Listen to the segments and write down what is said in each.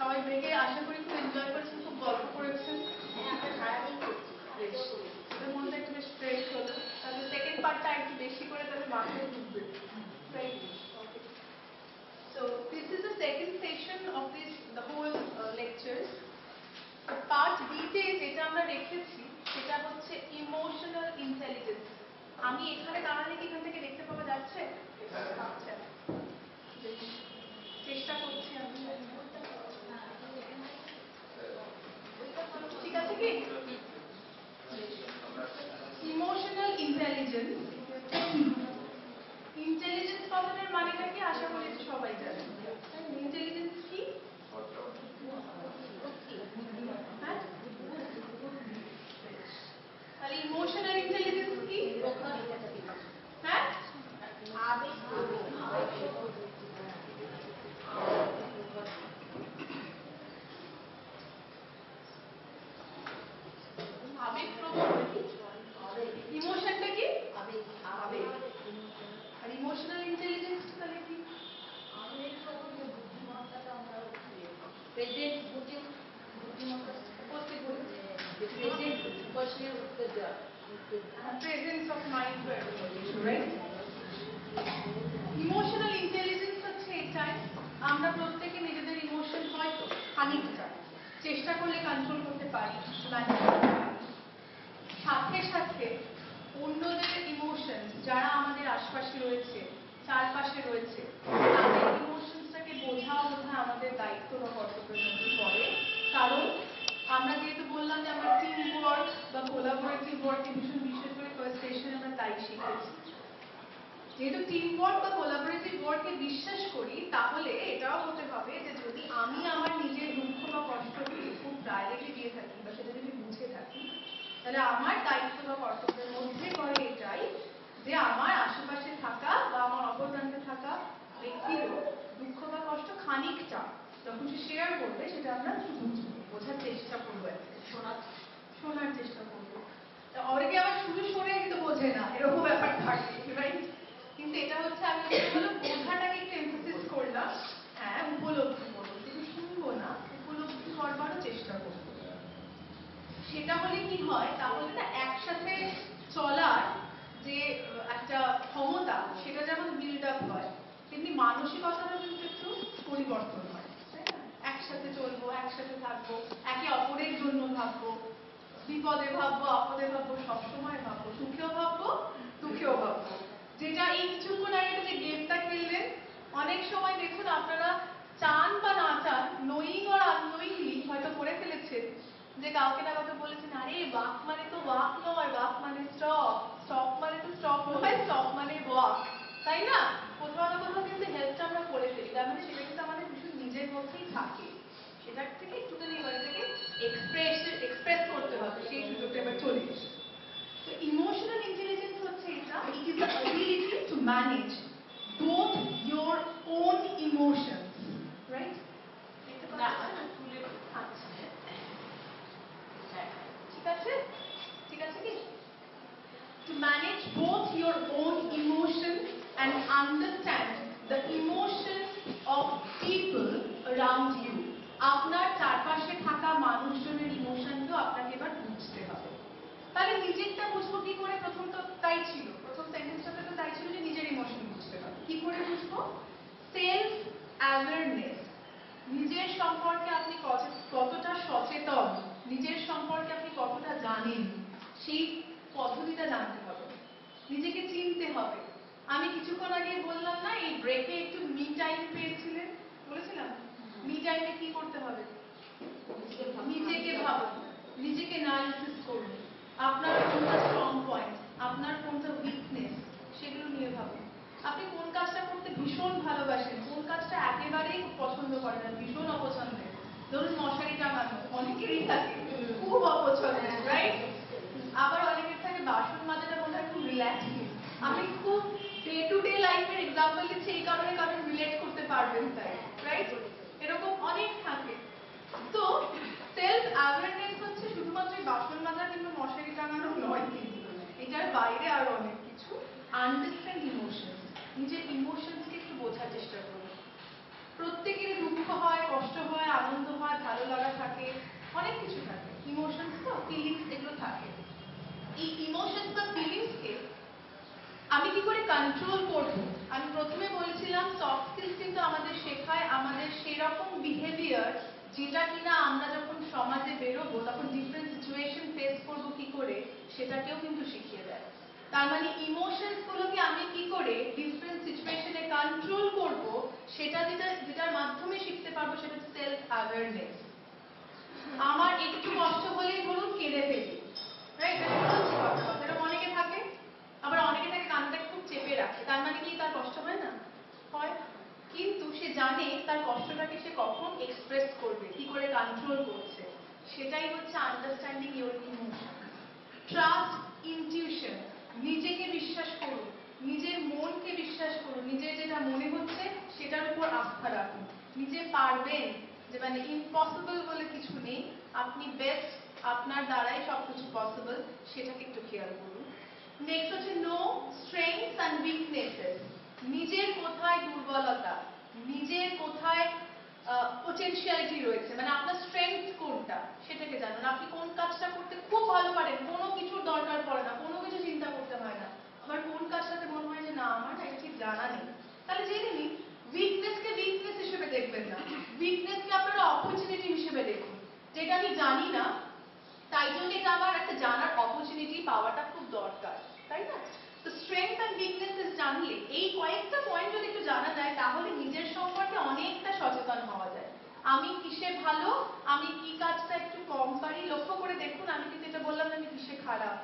সবাই ব্রেকে আশা করি খুব এনজয় করেছেন, খুব গল্প করেছেন। মনটা একটু বেশ ফ্রেশ হলো, তাহলে সেকেন্ড পার্টটা একটু বেশি করে তাহলে মাথায় ঢুকবে। So this is the second session of the whole lectures. Part B তে যেটা আমরা রেখেছি সেটা হচ্ছে ইমোশনাল ইন্টেলিজেন্স। আমি এখানে দাঁড়ালে কি এখান থেকে দেখতে পাওয়া যাচ্ছে? আচ্ছা, চেষ্টা করছি আমি। ঠিক আছে কি? ইমোশনাল ইন্টেলিজেন্স, ইন্টেলিজেন্স কথাটার মানেটা কি আশা করি সবাই জানেন। ইন্টেলিজেন্স কি? হ্যাঁ, তাহলে ইমোশনাল ইন্টেলিজেন্স কি? হ্যাঁ, আবেগ ইমোশনটা কি? আবেগ। আর ইমোশনাল ইন্টেলিজেন্স তাহলে কি? Presence of mind, right? Emotional intelligence হচ্ছে এটাই, আমরা প্রত্যেকে নিজেদের ইমোশন হয়তো খানিকটা চেষ্টা করলে কন্ট্রোল করতে পারি, সাথে সাথে অন্যদের ইমোশন, যারা আমাদের আশপাশে রয়েছে, চারপাশে রয়েছে, তাদের ইমোশনসটাকে বোঝা আমাদের দায়িত্ব বা কর্তব্যের মধ্যে পড়ে। কারণ আমরা যেহেতু বললাম যে আমরা টিম ওয়ার্ক বা কোলাবোরেটিভ ওয়ার্ক ভীষণ বিশেষ করে ফার্স্ট সেশনে আমরা তাই শিখেছি। যেহেতু টিম ওয়ার্ক বা কোলাবোরেটিভ ওয়ার্কে বিশ্বাস করি, তাহলে এটাও হতে হবে যে যদি আমি আমার নিজের দুঃখ বা কষ্টকে খুব প্রায়োরিটি দিয়ে থাকি বা সেটা যদি বুঝে থাকি, তাহলে আমার দায়িত্ব বা কর্তব্যের মধ্যে পড়ে এটাই যে আমার আশেপাশে থাকা বা আমার অপর প্রান্তে থাকা ব্যক্তির দুঃখ বা কষ্ট খানিকটা যখন সে শেয়ার করবে সেটা আমরা বোঝার চেষ্টা করবো, শোনার চেষ্টা করবো। অনেকে আবার শুধু শোনে কিন্তু বোঝে না, এরকম ব্যাপার থাকে, রাইট? কিন্তু এটা হচ্ছে আমি বোঝাটাকে একটু এমফাসিস করলাম। হ্যাঁ, উপলব্ধি করবো, শুধু শুনবো না, উপলব্ধি করবারও চেষ্টা করবো। সেটা হলে কি হয়, তাহলে না একসাথে চলার যে একটা ক্ষমতা সেটা যেমন বিল্ড আপ হয়, তেমনি মানসিকতারও কিন্তু একটু পরিবর্তন হয়। একসাথে চলবো, একসাথে থাকবো, একে অপরের জন্য ভাববো, বিপদে ভাববো, আপদে ভাববো, সবসময় ভাববো, সুখেও ভাববো, দুঃখেও ভাববো। যেটা এই কিছুক্ষণ আগে যে গেমটা খেললেন, অনেক সময় দেখুন আপনারা চান বা না চান, নোয়িং আর আননোয়িংলি হয়তো করে ফেলেছেন যে কাউকে না কাউকে বলেছেন, আরে ওয়াক মানে তো ওয়াক নয়, ওয়াক মানে স্টপ, স্টপ মানে তো স্টপ নয়, স্টপ মানে ওয়াক, তাই না? কোথাও না কোথাও কিন্তু হেল্পটা আমরা করে ফেলি, তার মানে সেটা কিন্তু আমাদের ভীষণ নিজের মধ্যেই থাকে। সেটার থেকে একটুখানি এটাকে এক্সপ্রেস করতে হবে, সেই সুযোগটা এবার চলে এসে। তো ইমোশনাল ইন্টেলিজেন্স হচ্ছে এটা, it is the ability to manage both your own emotions, right? ঠিক আছে, ঠিক আছে কি? To manage both your own emotions and understand the emotions of people around you. আপনার চারপাশে থাকা মানুষজনের ইমোশনকেও আপনাকে এবার বুঝতে হবে। তাহলে নিজেরটা বুঝবো কি করে? প্রথম তো তাই ছিল, প্রথম সেন্টেন্সটাতে তো তাই ছিল যে নিজের ইমোশন বুঝতে হবে। কি করে বুঝবো? সেলফ অ্যাওয়ারনেস, নিজের সম্পর্কে আপনি কতটা সচেতন, নিজের সম্পর্কে আপনি কতটা জানেন, সেই পদ্ধতিটা জানতে হবে, নিজেকে চিনতে হবে। আমি কিছুক্ষণ আগে বললাম না, এই ব্রেকে একটু মি টাইম পেয়েছিলেন, বলেছিলাম মি টাইমে কি করতে হবে? নিজেকে ভাবুন, নিজেকে অ্যানালিসিস করুন, আপনার কোনটা স্ট্রং পয়েন্ট, আপনার কোনটা উইকনেস, সেগুলো নিয়ে ভাবুন। আপনি কোন কাজটা করতে ভীষণ ভালোবাসেন, কোন কাজটা একেবারেই পছন্দ করেন না, ভীষণ অপছন্দের। ধরুন মশারি টাঙানো, অনেকেরই থাকে, খুব অপছন্দের, রাইট? আবার অনেকের থাকে বাসন মাজাটা মনে হয় খুব রিল্যাক্সিং। আমি খুব ডে টু ডে লাইফের এক্সাম্পল দিচ্ছি এই কারণে, কারণ রিলেট করতে পারবেন তাই, রাইট? এরকম অনেক থাকে। তো সেলফ অ্যাওয়ারনেস হচ্ছে শুধুমাত্র বাসন মাজা কিংবা মশারি টাঙানো নয়, কিন্তু এটার বাইরে আরো অনেক কিছু। আন্ডারস্ট্যান্ড ইমোশনস, নিজের ইমোশনসকে একটু বোঝার চেষ্টা করুন। প্রত্যেকেরই দুঃখ হয়, কষ্ট হয়, আনন্দ হয়, ভালো লাগা থাকে, অনেক কিছু থাকে। ইমোশনস তো ফিলিংস এগুলো থাকে। এই ইমোশনস বা ফিলিংসকে আমি কি করে কন্ট্রোল করব? আমি প্রথমে বলেছিলাম সফট স্কিলস কিন্তু আমাদের শেখায় আমাদের সেরকম বিহেভিয়ার যেটা কিনা আমরা যখন সমাজে বেরোবো তখন ডিফারেন্ট সিচুয়েশন ফেস করব কি করে সেটাকেও কিন্তু শিখিয়ে দেয়। তার মানে ইমোশনস গুলোকে আমি কি করে ডিফারেন্ট সিচুয়েশনে কন্ট্রোল করব সেটা যেটার মাধ্যমে শিখতে পারবো সেটা হচ্ছে সেলফ অ্যাওয়ারনেস। আমার একটু কষ্ট হলেই ধরুন কেঁদে ফেলি, রাইট? এটা অনেকে থাকে, আবার অনেকে থাকে কানটা খুব চেপে রাখে। তার মানে কি তার কষ্ট হয় না? হয়। কিন্তু সে জানে তার কষ্টটাকে সে কখন এক্সপ্রেস করবে, কি করে কন্ট্রোল করছে, সেটাই হচ্ছে understanding your emotion. Trust intuition, নিজেকে বিশ্বাস করুন, নিজের মনকে বিশ্বাস করুন, নিজের যেটা মনে হচ্ছে সেটার উপর আস্থা রাখুন। নিজে পারবেন, যে মানে ইম্পসিবল বলে কিছু নেই, আপনি বেস্ট, আপনার দ্বারাই সবকিছু পসিবল, সেটাকে একটু খেয়াল করুন। নেক্সট হচ্ছে নো স্ট্রেংথস অ্যান্ড উইকনেসেস, নিজের কোথায় দুর্বলতা, নিজের কোথায় পোটেনশিয়ালিটি রয়েছে, মানে আপনার স্ট্রেংথ কোনটা সেটাকে জানুন। আপনি কোন কাজটা করতে খুব ভালো পারেন, কোনো কিছুর দরকার পড়ে না, কোনো কিছু চিন্তা করতে হয় না, আবার কোন কাজটাতে মনে হয় যে না আমার না এটা ঠিক জানা নেই, তাহলে জেনে নিন। উইকনেসকে উইকনেস হিসেবে দেখবেন না, উইকনেসকে আপনারা অপরচুনিটি হিসেবে দেখুন। যেটা আমি জানি না তাই জন্য এটা আমার একটা জানার অপরচুনিটি পাওয়াটা খুব দরকার, তাই না? তো স্ট্রেংথ অ্যান্ড উইকনেসেস জানলে এই কয়েকটা পয়েন্ট যদি একটু জানা যায় তাহলে নিজের সম্পর্কে অনেকটা সচেতন হওয়া যায়। আমি কিসে ভালো, আমি কি কাজটা একটু কম পারি, লক্ষ্য করে দেখুন। আমি কিন্তু এটা বললাম না আমি কিসে খারাপ,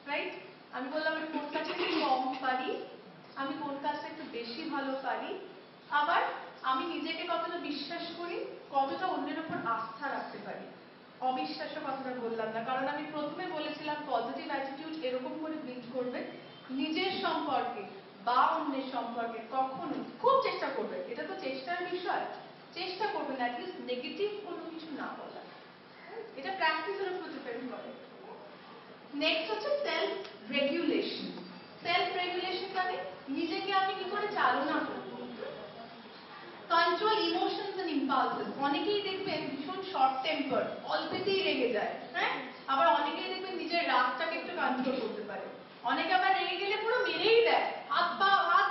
রাইট? আমি বললাম আমি কোন কাজটা একটু কম পারি, আমি কোন কাজটা একটু বেশি ভালো পারি, আবার আমি নিজেকে কতটা বিশ্বাস করি, কতটা অন্যের উপর আস্থা রাখতে পারি। অবিশ্বাস্য কথাটা বললাম না, কারণ আমি প্রথমে বলেছিলাম পজিটিভ অ্যাটিটিউড এরকম করে বিল্ড করবে নিজের সম্পর্কে বা অন্যের সম্পর্কে কখনো খুব চেষ্টা করবে, এটা তো চেষ্টার বিষয়, চেষ্টা করবেন অ্যাটলিস্ট নেগেটিভ কোনো কিছু না বলা। এটা প্র্যাকটিসের উপর ডিপেন্ড করে। নেক্সট হচ্ছে সেলফ রেগুলেশন। সেলফ রেগুলেশন মানে নিজেকে আমি কি করে চালনা করব। কন্ট্রোল ইমোশনস এন্ড ইম্পালসেস, অনেকেই দেখবেন ভীষণ শর্ট টেম্পার, অল্পেতেই রেগে যায়, হ্যাঁ? আবার অনেকেই দেখবেন নিজের রাগটাকে একটু কন্ট্রোল করতে পারে, অনেকে আবার রেগে গেলে পুরো মেরেই দেয়, হাত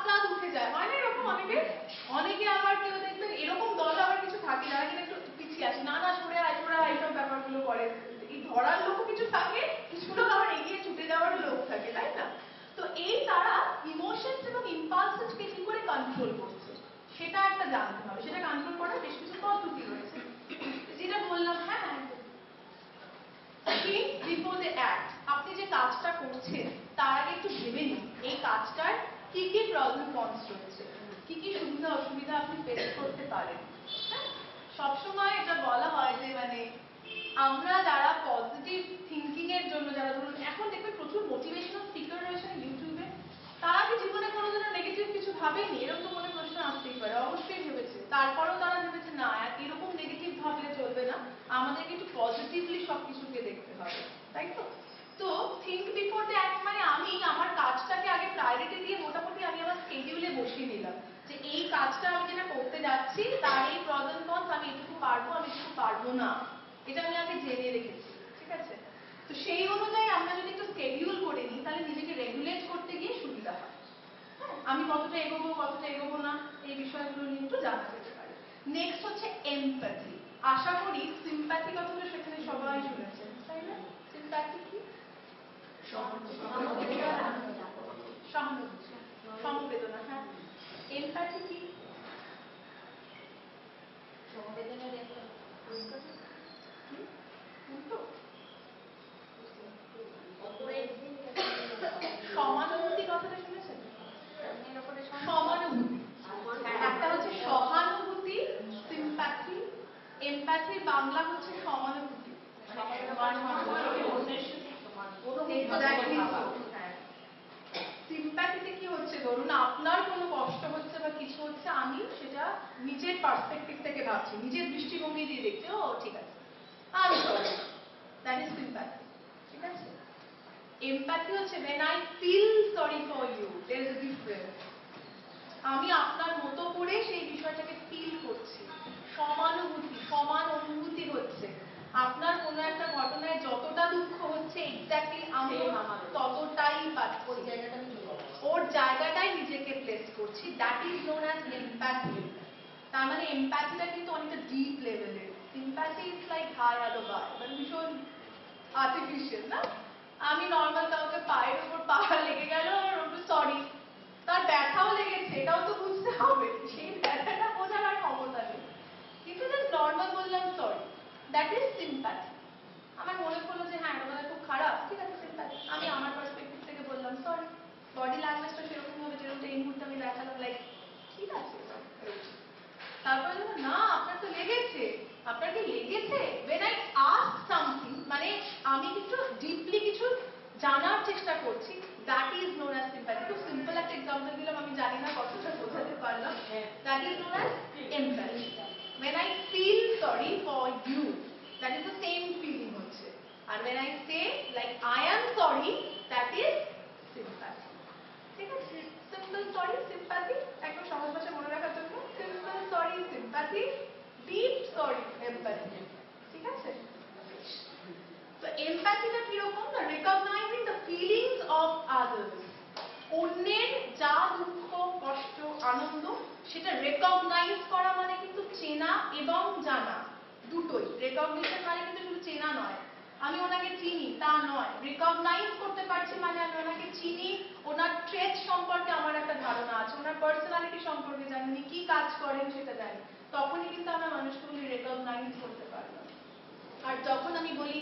দাঁত উঠে যায়, হয় না এরকম অনেকে? অনেকে আবার কেউ দেখবেন এরকম দল আবার কিছু থাকে যারা কিন্তু একটু পিছিয়ে আসে, না সরে আয় এইসব ব্যাপারগুলো করে। এই ধরার লোক কিছু থাকে, কিছু লোক আবার এগিয়ে ছুটে যাওয়ার লোক থাকে, তাই না? তো এই তারা ইমোশনস এবং ইম্পালসেসকে কি করে কন্ট্রোল করছে সেটা একটা জানতে হবে। সেটা কন্ট্রোল করার বেশ কিছু পদ্ধতি রয়েছে, যেটা বললাম। হ্যাঁ, think before they act, আপনি যে কাজটা করছেন তার আগে একটু ভেবে নিন এই কাজটার কি কি প্রবলেম কনস রয়েছে, কি কি সুবিধা অসুবিধা আপনি ফেস করতে পারেন। হ্যাঁ, সবসময় এটা বলা হয় যে মানে আমরা যারা পজিটিভ থিঙ্কিং এর জন্য, যারা ধরুন এখন দেখবেন প্রচুর মোটিভেশনাল স্পিকার রয়েছে ইউটিউবে, তারা কি জীবনে কোনোদিনও নেগেটিভ কিছু ভাবেনি? এরকম তো মনে প্রশ্ন আসতেই পারে, অবশ্যই ভেবেছে। তারপরেও তারা ভেবেছে না এরকম নেগেটিভ ভাবলে চলবে না, আমাদেরকে একটু পজিটিভলি সবকিছুকে দেখতে হবে, তাই তো? তো থিঙ্ক বিফোর দ্য অ্যাক্ট মানে আমি আমার কাজটাকে আগে প্রায়োরিটি দিয়ে মোটামুটি আমি আমার স্কেডিউলে বসিয়ে দিলাম যে এই কাজটা আমি যেটা করতে যাচ্ছি তার এই প্রস এন্ড কনস, আমি এটুকু পারবো, আমি এটুকু পারবো না, এটা আমি আগে জেনে রেখেছি, ঠিক আছে? তো সেই অনুযায়ী আমরা যদি একটু স্কেডিউল করে নিই তাহলে নিজেকে রেগুলেট করতে গিয়ে সুবিধা হয়। আমি কতটা এগোবো না এই বিষয়গুলো নিয়ে একটু জানা যেতে পারে। নেক্সট হচ্ছে এমপ্যাথি। আশা করি সিম্প্যাথি কথাটা সেখানে সবাই শুনেছেন, তাই না? সিম্প্যাথি কি? সহানুভূতি, সমবেদনা। হ্যাঁ, এমপ্যাথি কি? সমানুভূতি কথাটা শুনেছেন? সমানুভূতি, একটা হচ্ছে সহানুভূতি সিম্প্যাথি, এমপ্যাথির বাংলা হচ্ছে সমানুভূতি। সিম্প্যাথিতে কি হচ্ছে, ধরুন আপনার কোনো কষ্ট হচ্ছে বা কিছু হচ্ছে, আমি সেটা নিজের পার্সপেক্টিভ থেকে ভাবছি, নিজের দৃষ্টিভঙ্গি দিয়ে দেখছি, ও ঠিক আছে আমি সরি, দ্যাট ইজ সিম্প্যাথি, ঠিক আছে? এমপ্যাথি হচ্ছে when I feel sorry for you, there is a difference. আমি আপনার মতো করে সেই বিষয়টাকে ফিল করছি, সমানুভূতি, সমান অনুভূতি হচ্ছে। আপনার কোনো একটা ঘটনায় যতটা দুঃখ হচ্ছে এক্স্যাক্টলি আমি ততটাই পাচ্ছি, ওই জায়গাটা আমি ওর জায়গাটাই নিজেকে প্লেস করছি। That is known as empathy. তার মানে এমপ্যাথিটা কিন্তু অনেকটা ডিপ লেভেলের। সিম্প্যাথি ইজ লাইক হাই আলাদা, মানে ভীষণ আর্টিফিশিয়াল না? আমি নর্মাল কাউকে পায়ের উপর পা লেগে গেল আর ওর সরি, তার ব্যথাও লেগেছে এটাও তো বুঝতে হবে, সেই ব্যথাটা বোঝার আর ক্ষমতা নেই, কিন্তু জাস্ট নর্মাল বললাম সরি, দ্যাট ইজ সিম্প্যাথি। আমার মনে পড়লো যে হ্যাঁ এটা খুব খারাপ, ঠিক আছে সিম্প্যাথি, আমি আমার পার্সপেক্টিভ থেকে বললাম সরি। বডি ল্যাঙ্গুয়েজটা সেরকম ভাবে যেরকম এই মুহূর্তে আমি দেখালাম, লাইক ঠিক আছে। তারপরে না আপনার তো লেগেছে, আপনার কি লেগেছে? when I ask something, মানে আমি কিছু ডিপলি কিছু জানার চেষ্টা করছি, that is known as sympathy. খুব সিম্পল একটা এক্সাম্পল দিলাম, আমি জানি না কতটা বোঝাতে পারলাম। that is known as empathy. when I feel sorry for you, that is the same feeling হচ্ছে। আর when I say like I am sorry, that is sympathy. ঠিক আছে? সিম্পল সরি সিম্প্যাথি, একদম সহজ ভাষায় মনে রাখার জন্য simple sorry sympathy, deep sorry empathy. ঠিক আছে? তো এমপ্যাথিটা কিরকম? না, recognising the feelings of others. অন্যের যা দুঃখ কষ্ট আনন্দ সেটা রেকগনাইজ করা মানে কিন্তু চেনা এবং জানা দুটোই। রেকগনিশন মানে কিন্তু শুধু চেনা নয়, আমি ওনাকে চিনি তা নয়, রিকগনাইজ করতে পারছি মানে আমি ওনাকে চিনি, ওনার ট্রেট সম্পর্কে আমার একটা ধারণা আছে, ওনার পার্সোনালিটি সম্পর্কে জানি, উনি কি কাজ করেন সেটা জানি, তখনই কিন্তু আমরা মানুষকে বলি রিকগনাইজ করতে পারলাম। আর যখন আমি বলি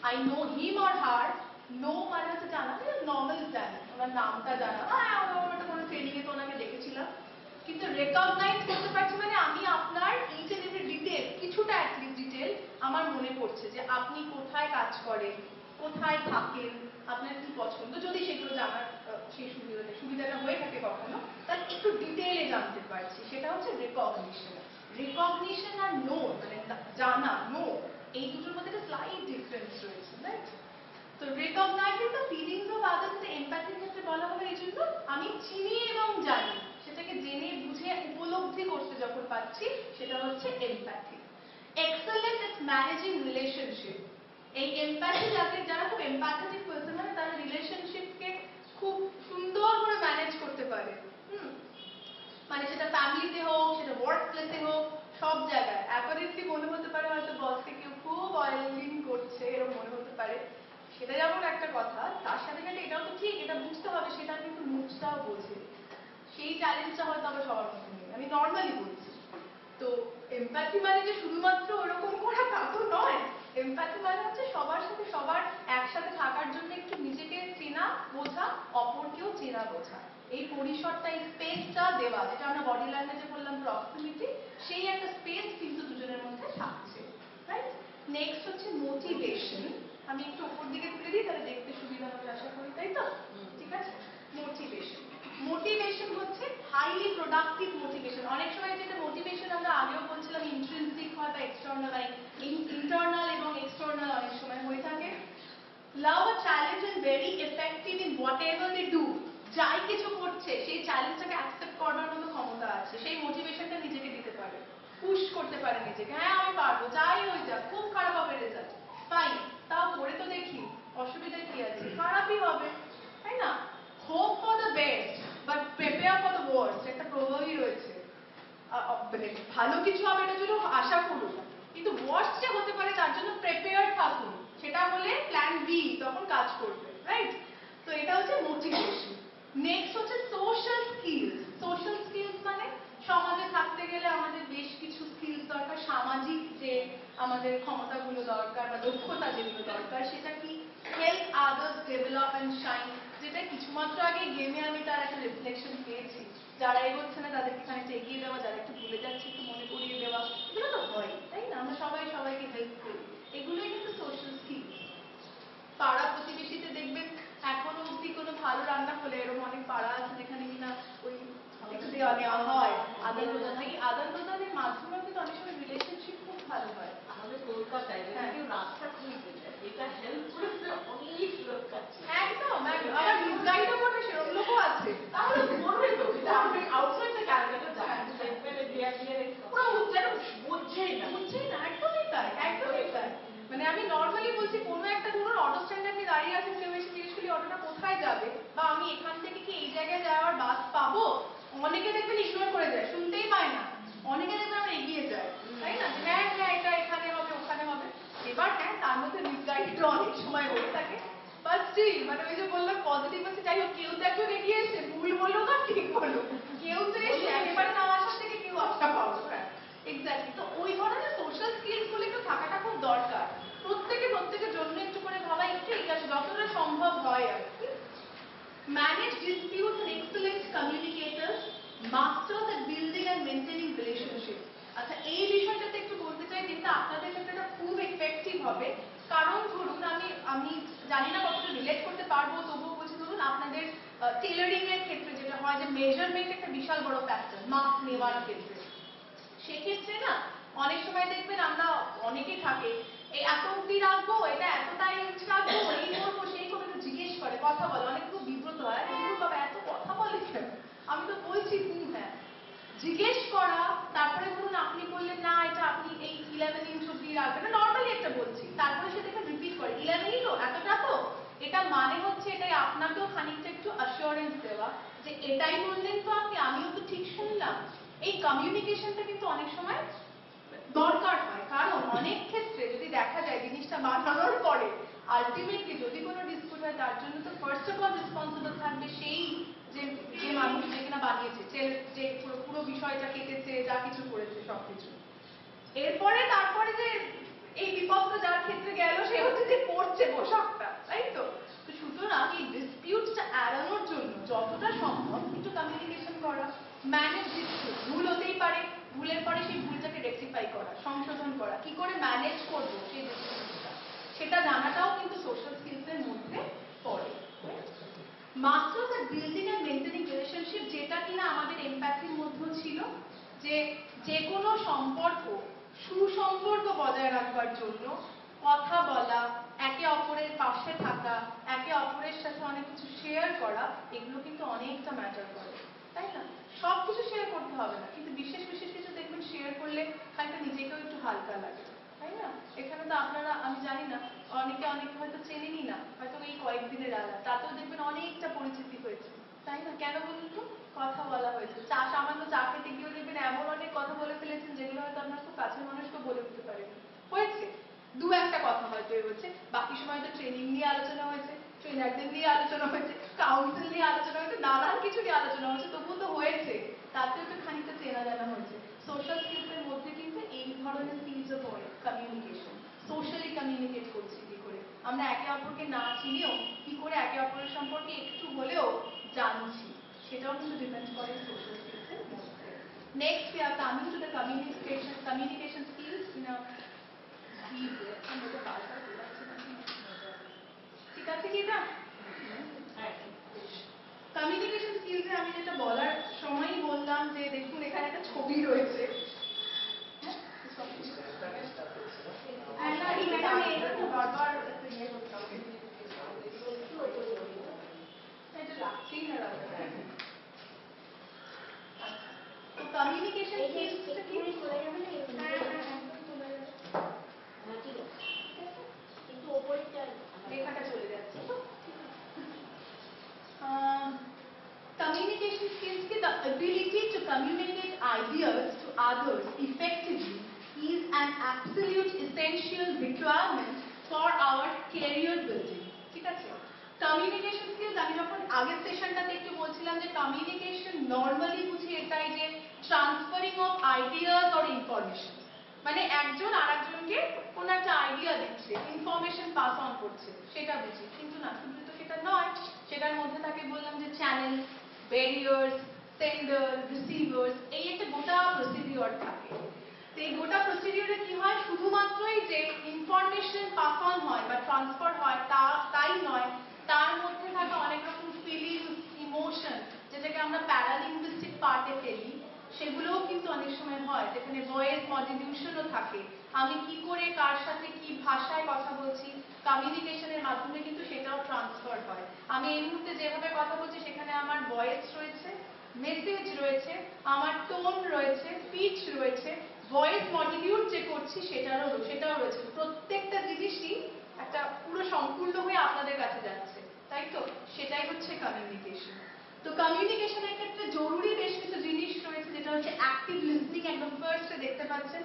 I know him or her, know মানে হচ্ছে জানা, নর্মাল জানি, ওনার নামটা জানা, হ্যাঁ ওটা কোনো ট্রেনিং এ তো ওনাকে দেখেছিলাম, কিন্তু রেকগনাইজ করতে পারছি মানে আমি আপনার ইচ এন্ড এভরি ডিটেল, কিছুটা অ্যাটলিস্ট ডিটেল আমার মনে পড়ছে যে আপনি কোথায় কাজ করেন, কোথায় থাকেন, আপনার কি পছন্দ, যদি সেগুলো জানার সেই সুবিধাটা হয়ে থাকে কখনো, তাহলে একটু ডিটেইলে জানতে পারছি, সেটা হচ্ছে রিকগনিশন। রিকগনিশন আর নো মানে জানা, নো, এই দুটোর মধ্যে একটা স্লাইট ডিফারেন্স রয়েছে, রাইট? তো recognising the feelings of others এমপ্যাথির ক্ষেত্রে বলা হবে এই জন্য আমি চিনি এবং জানি, সেটাকে জেনে বুঝে উপলব্ধি করতে যখন পাচ্ছি সেটা হচ্ছে এমপ্যাথি। এক্সেলেন্ট এট ম্যানেজিং রিলেশনশিপ। এই এমপ্যাথি যারা খুব এমপ্যাথেটিক পারসন হয় তারা রিলেশনশিপকে খুব সুন্দর করে ম্যানেজ করতে পারে। মানে সেটা ফ্যামিলিতে হোক, সেটা ওয়ার্ক প্লেসে হোক, সব জায়গায়। অ্যাপারেন্টলি মনে হতে পারে হয়তো বসকে কেউ খুব অয়েলিং করছে, এরকম মনে হতে পারে, সেটা যেমন একটা কথা, তার সাথে সাথে এটাও তো ঠিক, এটা বুঝতে হবে সেটা কিন্তু মুখটাও বোঝে, সেই চ্যালেঞ্জটা হয়তো আবার সবার মধ্যে নেই, আমি নর্মালি বলছি। তো এমপ্যাথি মানে যে শুধুমাত্র ওরকম করা তা তো নয়, এমপ্যাথি মানে হচ্ছে সবার সাথে সবার একসাথে থাকার জন্য একটু নিজেকে চেনা বোঝা, অপরকেও চেনা বোঝা, এই পরিসরটা, এই স্পেসটা দেওয়া, যেটা আমরা বডি ল্যাঙ্গুয়েজে বললাম প্রক্সিমিটি, সেই একটা স্পেস কিন্তু দুজনের মধ্যে থাকছে, রাইট? নেক্সট হচ্ছে মোটিভেশন। আমি একটু উপর দিকে তুলে দিই তাহলে দেখতে সুবিধা হবে আশা করি, তাই তো? ঠিক আছে, মোটিভেশন। মোটিভেশন হচ্ছে হাইলি প্রোডাক্টিভ মোটিভেশন। অনেক সময় যেটা মোটিভেশন আমরা আগেও বলছিলাম ইন্ট্রিনসিক হয় বা এক্সটার্নাল হয়, ইন্টারনাল এবং এক্সটার্নাল অনেক সময় হয়ে থাকে। Love a challenge and very effective in whatever they do. যাই কিছু করছে সেই চ্যালেঞ্জটাকে অ্যাকসেপ্ট করার মতো ক্ষমতা আছে, সেই মোটিভেশনটা নিজেকে দিতে পারে, পুশ করতে পারে নিজেকে, হ্যাঁ আমি পারবো, যাই হয়ে যাক, খুব খারাপ হবে রেজাল্ট, ফাইন, তাও করে তো দেখি, অসুবিধা কি আছে, খারাপই হবে, তাই না? Hope for the best but prepare for the worst, একটা প্রভাবই রয়েছে, মানে ভালো কিছু হবে এটার জন্য আশা করুন, কিন্তু ওয়ার্স্ট যে হতে পারে তার জন্য প্রিপেয়ার থাকুন, সেটা হলে প্ল্যান বি তখন কাজ করবে, রাইট? তো এটা হচ্ছে মোটিভেশন। নেক্সট হচ্ছে সোশ্যাল স্কিলস। সোশ্যাল স্কিলস মানে সমাজে থাকতে গেলে আমাদের বেশ কিছু স্কিলস দরকার, সামাজিক যে আমাদের ক্ষমতাগুলো দরকার বা দক্ষতা যেগুলো দরকার, সেটা কি? Help others develop and shine, যেটা কিছুমাত্র আগে গেমে আমি তার একটা রিফ্লেকশন পেয়েছি, যারা এগোচ্ছে না তাদেরকে খানিকটা এগিয়ে দেওয়া, যারা একটু ভুলে যাচ্ছে একটু মনে করিয়ে দেওয়া, এগুলো তো হয়, তাই না? আমরা সবাই সবাইকে হেল্প করি, এগুলোই কিন্তু সোশ্যাল স্কিলস। পাড়া প্রতিবেশীতে দেখবেন এখনো অব্দি কোনো ভালো রান্না হলে, এরকম অনেক পাড়া আছে যেখানে কিনা ওই একটু দেওয়া নেওয়া হয়, আদান প্রদান হয়, এই আদান প্রদানের মাধ্যমেও কিন্তু অনেক সময় রিলেশনশিপ খুব ভালো হয়। আমাদের কলকাতায় কেউ রাস্তা খুঁজতে চায়, এটা হেল্প করতে অনেক লোক আছে, একদম একদম, আবার মিসগাইডও করে সেরকম লোকও আছে, তাহলে করবে তো, এটা আউটসাইড দ্য জায়গায় যাবে বা আমি এখান থেকে কি এই জায়গায় যাওয়ার বাস পাবো, অনেকে দেখবেন ইগনোর করে যায়, শুনতেই পায় না। অনেকে দেখবেন আমরা এগিয়ে যাই, তাই না? হ্যাঁ হ্যাঁ এটা এখানে হবে ওখানে হবে। এবার হ্যাঁ তার মধ্যে মিসগাইড অনেক সময় হয়ে থাকে, বাট স্টিল মানে ওই যে বললাম পজিটিভ আছে, যাই হোক কেউ তো একজন এগিয়ে এসে, ভুল বলো না ঠিক বলো, কেউ তো এসে একেবারে না আসার থেকে কেউ আশা পাবো। হ্যাঁ এক্স্যাক্টলি। তো ওই ধরনের সোশ্যাল স্কিলস গুলো একটু থাকাটা খুব দরকার। প্রত্যেকের জন্য একটু করে ভাবা, একটু এগিয়ে আসে যতটা সম্ভব হয় আর কি। Manage disputes and excellent communicators, masters at building and maintaining relationships. আচ্ছা এই বিষয়টাতে একটু বলতে চাই, যেটা আপনাদের ক্ষেত্রে এটা খুব এফেক্টিভ হবে। কারণ ধরুন আমি জানি না কতটা রিলেট করতে পারবো, তবুও বলছি ধরুন আপনাদের টেলারিং এর ক্ষেত্রে যেটা হয় যে মেজারমেন্ট একটা বিশাল বড় ফ্যাক্টর, মাপ নেওয়ার ক্ষেত্রে। সেক্ষেত্রে না অনেক সময় দেখবেন আমরা অনেকেই থাকে এই এত অব্দি রাখবো, এটা এতটাই ইঞ্চ রাখবো, এই করবো সেই করবো, একটু জিজ্ঞেস করে কথা বলে, অনেক খুব বিব্রত হয়, বাবা এত কথা বলে কেন, আমি তো বলছি হ্যাঁ। জিজ্ঞেস করা, তারপরে ধরুন আপনি বললেন না এটা আপনি এই 11 ইঞ্চ অব্দি রাখবেন না, নর্মালি একটা বলছি, তারপরে সে দেখে রিপিট করে 11ই তো, এতটা তো। এটা মানে হচ্ছে এটাই আপনাকেও খানিকটা একটু অ্যাসিওরেন্স দেওয়া যে এটাই বললেন তো আপনি, আমিও তো ঠিক শুনলাম। এই কমিউনিকেশনটা কিন্তু অনেক সময় দরকার হয়, কারণ অনেক ক্ষেত্রে যদি দেখা যায় জিনিসটা বানানোর পরে আলটিমেটলি যদি কোনো ডিসপিউট হয়, তার জন্য তো ফার্স্ট অফ অল রেসপন্সিবল থাকবে সেই যে মানুষ যে কিনা বানিয়েছে, যে পুরো বিষয়টা কেটেছে, যা কিছু করেছে সবকিছু। তারপরে যে এই বিপদটা যার ক্ষেত্রে গেল সে হচ্ছে যে পড়ছে পোশাকটা, তাই তো? সুতরাং এই ডিসপিউটটা এড়ানোর জন্য যতটা সম্ভব একটু কমিউনিকেশন করা, ম্যানেজ ডিসপিউট, ভুল হতেই পারে, ভুলের পরে সেই ভুলটাকে রেকটিফাই করা, সংশোধন করা, কি করে ম্যানেজ করবো সেই ডিসপিউটটা, সেটা জানাটাও কিন্তু সোশ্যাল স্কিলসের মধ্যে পড়ে। মাস্টার্স আর বিল্ডিং অ্যান্ড মেইনটেনিং রিলেশনশিপ, যেটা কিনা আমাদের এমপ্যাথির মধ্যেও ছিল, যে কোনো সম্পর্ক সুসম্পর্ক বজায় রাখবার জন্য কথা বলা, একে অপরের পাশে থাকা, একে অপরের সাথে অনেক কিছু শেয়ার করা, এগুলো কিন্তু অনেকটা ম্যাটার করে, তাই না? সব কিছু শেয়ার করতে হবে না, কিন্তু বিশেষ কিছু দেখবেন শেয়ার করলে হয়তো নিজেকেও একটু হালকা লাগে, তাই না? এখানে তো আপনারা আমি জানি না অনেকে হয়তো চেনেনই না, হয়তো এই কয়েকদিনের আলাদা, তাতেও দেখবেন অনেকটা পরিচিতি হয়েছে, তাই না? কেন বলুন তো? কথা বলা হয়েছে, সামান্য চা খেতে গিয়েও দেখবেন এমন অনেক কথা বলে ফেলেছেন যেগুলো হয়তো আপনার খুব কাছের মানুষকে বলে উঠতে পারেন, হয়েছে দু একটা কথা হয়তো হয়েছে, বাকি সময় তো ট্রেনিং নিয়ে আলোচনা হয়েছে, ট্রেনারদের নিয়ে আলোচনা হয়েছে, কাউন্সিল নিয়ে আলোচনা হয়েছে, নানান কিছু নিয়ে আলোচনা হয়েছে, তবুও তো হয়েছে, তাতেও তো খানিকটা চেনা জানা হয়েছে। সোশ্যাল স্কিলসের মধ্যে কিন্তু এই ধরনের স্কিলসও পড়ে, কমিউনিকেশন, সোশ্যালি কমিউনিকেট করছি কি করে, আমরা একে অপরকে না চিনেও কি করে একে অপরের সম্পর্কে একটু হলেও জানছি, সেটাও কিন্তু ডিপেন্ড করে সোশ্যাল স্কিলসের মধ্যে। Next we are coming to the communication skills in a deep way. আমি তো বারবার বলাচ্ছি না, ঠিক আছে কি এটা? কমিউনিকেশন স্কিলসে আমি যেটা বলার সময়ই বললাম যে দেখুন এখানে একটা ছবি রয়েছে, বারবার ইয়ে করতে হবে, এটা লাগছেই না রাখতে। তো কমিউনিকেশন স্কিলসটা কি চলে যাবে না? হ্যাঁ একদম চলে যাবে, ঠিক আছে, কিন্তু ওপরেরটা লেখাটা চলে যাচ্ছে। Communication skills ki the ability to communicate ideas to others effectively is an absolute essential requirement for our career building. ঠিক আছে? কমিউনিকেশন স্কিলস আমি যখন আগের সেশনটাতে একটু বলছিলাম যে কমিউনিকেশন নর্মালি বুঝি এটাই যে transferring of ideas or information, মানে একজন আরেকজনকে কোন একটা আইডিয়া দিচ্ছে, ইনফরমেশন পাস অন করছে, সেটা বুঝি। কিন্তু না, শুধু তো সেটা নয়, সেটার মধ্যে থাকে বললাম যে চ্যানেল, ব্যারিয়ার্স, সেন্ডার, রিসিভার্স, এই একটা গোটা প্রসিডিওর থাকে। তো এই গোটা প্রসিডিওরে কি হয়, শুধুমাত্রই যে ইনফরমেশন পাস অন হয় বা ট্রান্সফার হয় তাই নয়, তার মধ্যে থাকে অনেক রকম ফিলিংস, ইমোশন, যেটাকে আমরা প্যারালিঙ্গুইস্টিক পার্টে ফেলি, সেগুলোও কিন্তু অনেক সময় হয়, যেখানে ভয়েস মডুলেশনও থাকে, আমি কি করে কার সাথে কি ভাষায় কথা বলছি, কমিউনিকেশনের মাধ্যমে কিন্তু সেটাও ট্রান্সফার হয়। আমি এই মুহূর্তে যেভাবে কথা বলছি সেখানে আমার ভয়েস রয়েছে, মেসেজ রয়েছে, আমার টোন রয়েছে, পিচ রয়েছে, ভয়েস মডিউল যে করছি সেটাও রয়েছে, প্রত্যেকটা জিনিসই একটা পুরো সম্পূর্ণ হয়ে আপনাদের কাছে যাচ্ছে, তাই তো? সেটাই হচ্ছে কমিউনিকেশন। তো কমিউনিকেশনের ক্ষেত্রে জরুরি বেশ কিছু জিনিস রয়েছে, যেটা হচ্ছে অ্যাক্টিভ লিসনিং। একদম ফার্স্টে দেখতে পাচ্ছেন,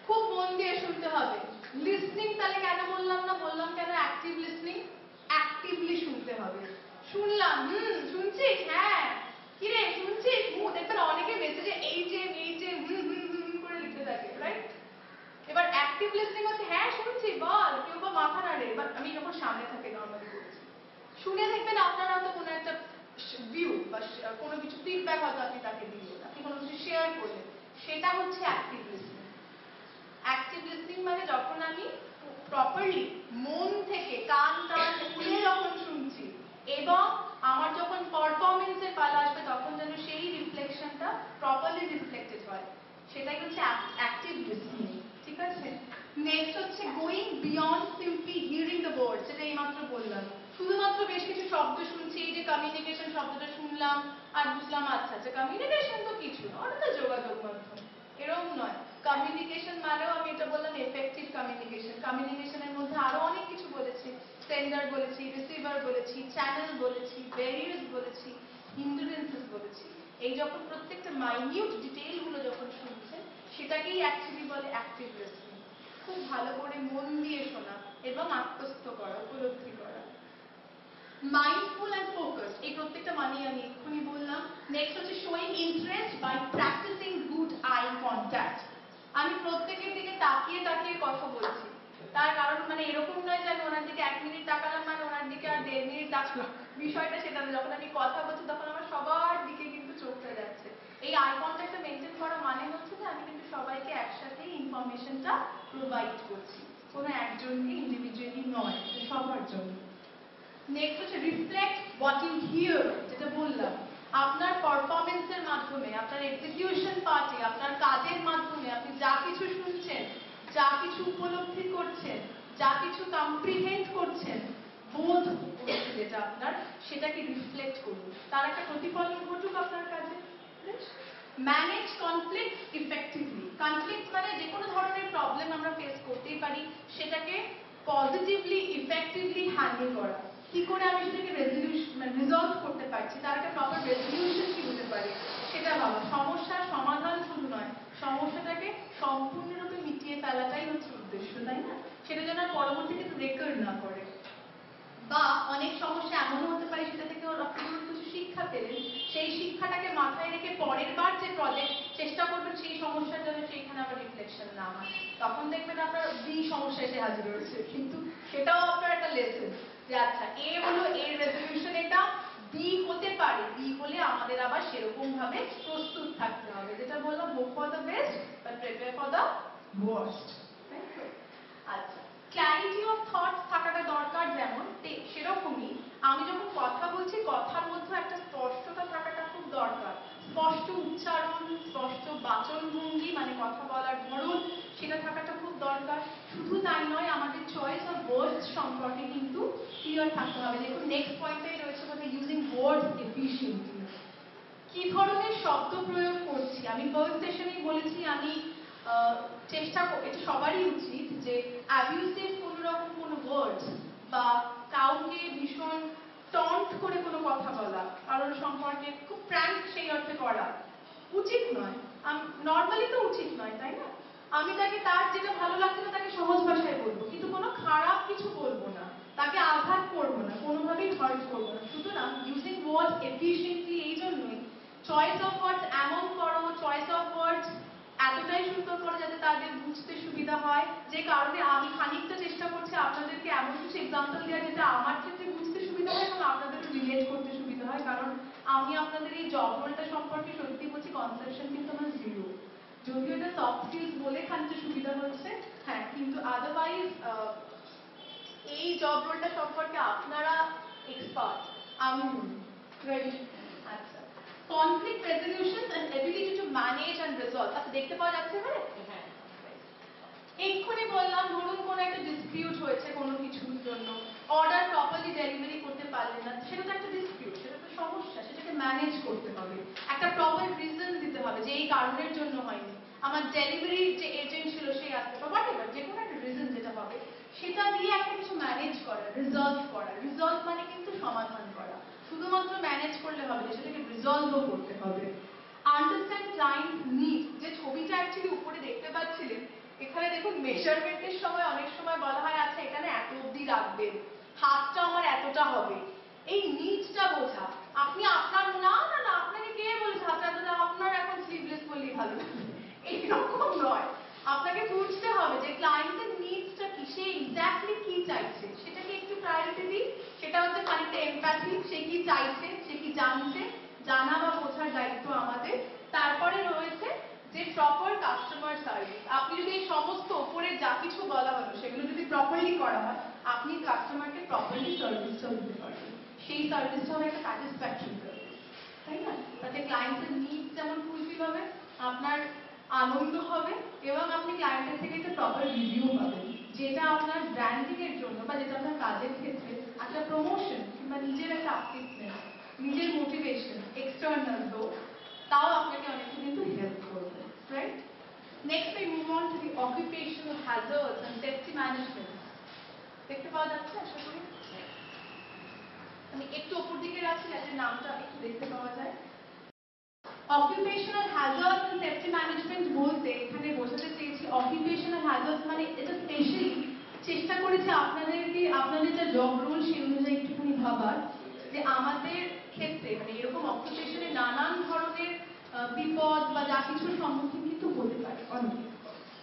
খুব মন দিয়ে শুনতে হবে। লিসনিং তাহলে কেন বললাম না, বললাম কেন অ্যাক্টিভ লিসনিং? অ্যাক্টিভলি শুনতে হবে। শুনলাম, শুনছিস, হ্যাঁ, কিরে শুনছিস, দেখবেন অনেকে মেসেজে এই যে করে লিখতে থাকে, রাইট? এবার অ্যাক্টিভ লিসনিং হচ্ছে হ্যাঁ শুনছি, বল, কেউ বা মাথা নাড়ে। এবার আমি যখন সামনে থাকি নর্মালি বলছি, শুনে দেখবেন আপনারা তো কোনো একটা ভিউ বা কোনো কিছু ফিডব্যাক হয়তো আপনি তাকে দিলেন, আপনি কোনো কিছু শেয়ার করলেন, সেটা হচ্ছে অ্যাক্টিভ লিসনিং। অ্যাক্টিভ লিসনিং মানে যখন আমি প্রপারলি মন থেকে কান টান খুলে যখন শুনছি, এবং আমার যখন পারফরমেন্সের পালা আসবে তখন যেন সেই রিফ্লেকশনটা প্রপারলি রিফ্লেক্টেড হয়, সেটাই হচ্ছে অ্যাক্টিভ লিসনিং। ঠিক আছে? নেক্সট হচ্ছে going beyond simply hearing the words, যেটা এইমাত্র বললাম। শুধুমাত্র বেশ কিছু শব্দ শুনছি, এই যে কমিউনিকেশন শব্দটা শুনলাম আর বুঝলাম আচ্ছা আচ্ছা কমিউনিকেশন তো কিছু না, ওটা তো যোগাযোগ মাধ্যম, এরকম নয়। কমিউনিকেশন মানেও আমি এটা বললাম এফেক্টিভ কমিউনিকেশন। কমিউনিকেশনের মধ্যে আরো অনেক কিছু বলেছি, সেন্ডার বলেছি, রিসিভার বলেছি, চ্যানেল বলেছি, ব্যারিয়ার্স বলেছি, হিন্ডারেন্সেস বলেছি। এই যখন প্রত্যেকটা মাইনিউট ডিটেইলগুলো যখন শুনছেন, সেটাকেই অ্যাকচুয়ালি বলে অ্যাক্টিভ লিসনিং। খুব ভালো করে মন দিয়ে শোনা এবং আত্মস্থ করা, উপলব্ধি করা। মাইন্ডফুল অ্যান্ড ফোকাস, এই প্রত্যেকটা মানেই আমি এক্ষুনি বললাম। নেক্সট হচ্ছে showing interest by practising good eye contact. আমি প্রত্যেকের দিকে তাকিয়ে তাকিয়ে কথা বলছি, তার কারণ মানে এরকম নয় যে আমি ওনার দিকে 1 মিনিট তাকালাম মানে ওনার দিকে আর 1.5 মিনিট তাকালাম, বিষয়টা সেটা না। যখন আমি কথা বলছি তখন আমার সবার দিকে কিন্তু চোখটা যাচ্ছে। এই আই কন্ট্যাক্টটা মেনটেন করা মানে হচ্ছে যে আমি কিন্তু সবাইকে একসাথে ইনফরমেশনটা প্রোভাইড করছি, কোনো একজনকে ইন্ডিভিজুয়ালি নয়, সবার জন্য। নেক্সট হচ্ছে রিফ্লেক্ট হোয়াট ইউ হিয়ার, যেটা বললাম। আপনার পারফরমেন্সের মাধ্যমে, আপনার এক্সিকিউশন পার্টে, আপনার কাজের মাধ্যমে আপনি যা কিছু শুনছেন, যা কিছু উপলব্ধি করছেন, যা কিছু কম্প্রিহেন্ড করছেন, বোধ করছে যেটা আপনার, সেটাকে রিফ্লেক্ট করুন, তার একটা প্রতিফলন ঘটুক আপনার কাজে। Manage conflict effectively. কনফ্লিক্ট মানে যে কোনো ধরনের প্রবলেম আমরা ফেস করতেই পারি, সেটাকে পজিটিভলি ইফেক্টিভলি হ্যান্ডেল করা। কি করে আমি সেটাকে রিজলভ করতে পারছি, তার একটা প্রপার রেজলিউশন কি হতে পারে সেটা ভাবা। সমস্যার সমাধান শুধু নয়, সমস্যাটাকে সম্পূর্ণরূপে মিটিয়ে ফেলাটাই হচ্ছে উদ্দেশ্য, তাই না? সেটা যেন পরবর্তীতে রেকর্ড না করে। বা অনেক সমস্যা এমনও হতে পারে সেটা থেকে আপনি কিছু শিক্ষা পেলেন, সেই শিক্ষাটাকে মাথায় রেখে পরের বার যে প্রজেক্ট চেষ্টা করবেন সেই সমস্যার জন্য সেইখানে আবার রিফ্লেকশন না হয়, তখন দেখবেন আপনার বি সমস্যা এসে হাজির হয়েছে, কিন্তু সেটাও আপনার একটা লেসন যে আচ্ছা এ হলো, এর রেজলিউশন এটা, বি হতে পারে, বি হলে আমাদের আবার সেরকম ভাবে প্রস্তুত থাকতে হবে, যেটা বললাম hope for the best but prepare for the worst. আচ্ছা, ক্ল্যারিটি অফ থটস থাকাটা দরকার, যেমন সেরকমই আমি যখন কথা বলছি কথার মধ্যে একটা স্পষ্টতা থাকাটা খুব দরকার। স্পষ্ট উচ্চারণ, স্পষ্ট বাচনভঙ্গি মানে কথা বলার ধরন, সেটা থাকাটা খুব দরকার। শুধু তাই নয়, আমাদের চয়েস অফ ওয়ার্ডস সম্পর্কে কিন্তু ক্লিয়ার থাকতে হবে। দেখুন নেক্সট পয়েন্টেই রয়েছে বোধহয় ইউজিং ওয়ার্ডস এফিশিয়েন্টলি। কি ধরনের শব্দ প্রয়োগ করছি, আমি ফার্স্ট সেশনেই বলেছি আমি চেষ্টা করি, এটা সবারই উচিত, যে অ্যাবিউসিভ কোনো রকম কোনো ওয়ার্ডস বা কাউকে ভীষণ টন্ট করে কোনো কথা বলা, কারোর সম্পর্কে খুব প্র্যাঙ্ক সেই অর্থে করা উচিত নয়। নর্মালি তো উচিত নয়, তাই না? আমি তাকে তার যেটা ভালো লাগছে না তাকে সহজ ভাষায় বলবো, কিন্তু কোনো খারাপ কিছু বলবো না, তাকে আঘাত করবো না, কোনোভাবেই হার্ট করবো না। সুতরাং ইউজিং ওয়ার্ডস এফিশিয়েন্টলি এই জন্যই, চয়েস অফ ওয়ার্ডস এমন করো, চয়েস অফ ওয়ার্ডস এতটাই সুন্দর করো যাতে তাদের বুঝতে সুবিধা হয়, যে কারণে আমি খানিকটা চেষ্টা করছি আপনাদেরকে এমন কিছু এক্সাম্পল দেওয়া যেটা আমার ক্ষেত্রে বুঝতে সুবিধা হয় এবং আপনাদেরও রিলেট করতে সুবিধা হয়, কারণ আমি আপনাদের এই জব রোলটা সম্পর্কে সত্যি বলছি কনসেপশন কিন্তু আমার জিরো। যদিও এটা সফট স্কিলস বলে খানিকটা সুবিধা হচ্ছে, হ্যাঁ, কিন্তু আদারওয়াইজ এই জব রোলটা সম্পর্কে আপনারা এক্সপার্ট, আমি নই। আচ্ছা, conflict resolution and ability to manage and resolve. আচ্ছা, দেখতে পাওয়া যাচ্ছে এবারে? হ্যাঁ, এক্ষুনি বললাম ধরুন কোনো একটা ডিসপিউট হয়েছে কোনো কিছুর জন্য, অর্ডার প্রপারলি ডেলিভারি করতে পারলেন না, সেটা তো একটা ডিসপিউট, সেটা তো সমস্যা, সেটাকে ম্যানেজ করতে হবে, একটা প্রপার রিজন দিতে হবে যে এই কারণের জন্য হয়নি, আমার ডেলিভারি যে এজেন্ট ছিল সেই আসতে বা হোয়াটএভার, যে কোনো একটা রিজন যেটা হবে সেটা দিয়ে একটা কিছু ম্যানেজ করা, রিজলভ করা। রিজলভ মানে কিন্তু সমাধান করা। শুধুমাত্র ম্যানেজ করলে হবে না, সেটাকে রিজলভও করতে হবে। আন্ডারস্ট্যান্ড ক্লায়েন্ট নিড, যে ছবিটা অ্যাকচুয়ালি উপরে দেখতে পাচ্ছিলেন, এখানে দেখুন মেজারমেন্টের সময় অনেক সময় বলা হয় আচ্ছা এখানে এত অবধি রাখবেন, হাতটা আমার এতটা হবে। এই নিডটা বোঝা, আপনি আপনার না না না আপনাকে কে বলেছে হাতটা এতটা, আপনার এখন স্লিভলেস বললেই ভালো লাগবে, এইরকম নয়। আপনাকে বুঝতে হবে যে ক্লায়েন্টের নিডসটা কি, সে এক্স্যাক্টলি কি চাইছে, সেটাকে একটু প্রায়োরিটি দিই। সেটা হচ্ছে খানিকটা এমপ্যাথি, সে কি চাইছে, সে কি জানছে, জানা বা বোঝার দায়িত্ব আমাদের। তারপরে রয়েছে যে প্রপার কাস্টমার সার্ভিস। আপনি যদি এই সমস্ত উপরে যা কিছু বলা হলো সেগুলো যদি প্রপারলি করা হয়, আপনি কাস্টমারকে প্রপারলি সার্ভিসটা দিতে পারবেন। সেই সার্ভিসটা হবে একটা স্যাটিসফ্যাকশন সার্ভিস, তাই না? তাতে ক্লায়েন্টের নিডস যেমন ফুলফিল হবে, আপনার আনন্দ হবে, এবং আপনি ক্লায়েন্টের থেকে একটা প্রপার রিভিউ পাবেন, যেটা আপনার ব্র্যান্ডিং এর জন্য বা যেটা আপনার কাজের ক্ষেত্রে একটা প্রমোশন কিংবা নিজের একটা আপলিফমেন্ট, নিজের মোটিভেশন, এক্সটার্নাল দো, তাও আপনাকে অনেকটা কিন্তু হেল্প করবে, right? Next we move on to the occupational hazards and safety management. দেখতে পাওয়া যাচ্ছে আশা করি? আমি একটু উপর দিকে রাখছি যাতে নামটা একটু দেখতে পাওয়া যায়। Occupational hazards and safety management বলতে এখানে বোঝাতে চেয়েছি অকুপেশনাল হ্যাজার্ডস মানে এটা স্পেশালি চেষ্টা করেছি আপনাদেরকে আপনাদের যা জব রোল সেই অনুযায়ী একটুখানি ভাবার, যে আমাদের ক্ষেত্রে মানে এরকম অকুপেশনে নানান ধরনের বিপদ বা যা কিছুর সম্মুখীন কিন্তু হতে পারে অনেকে।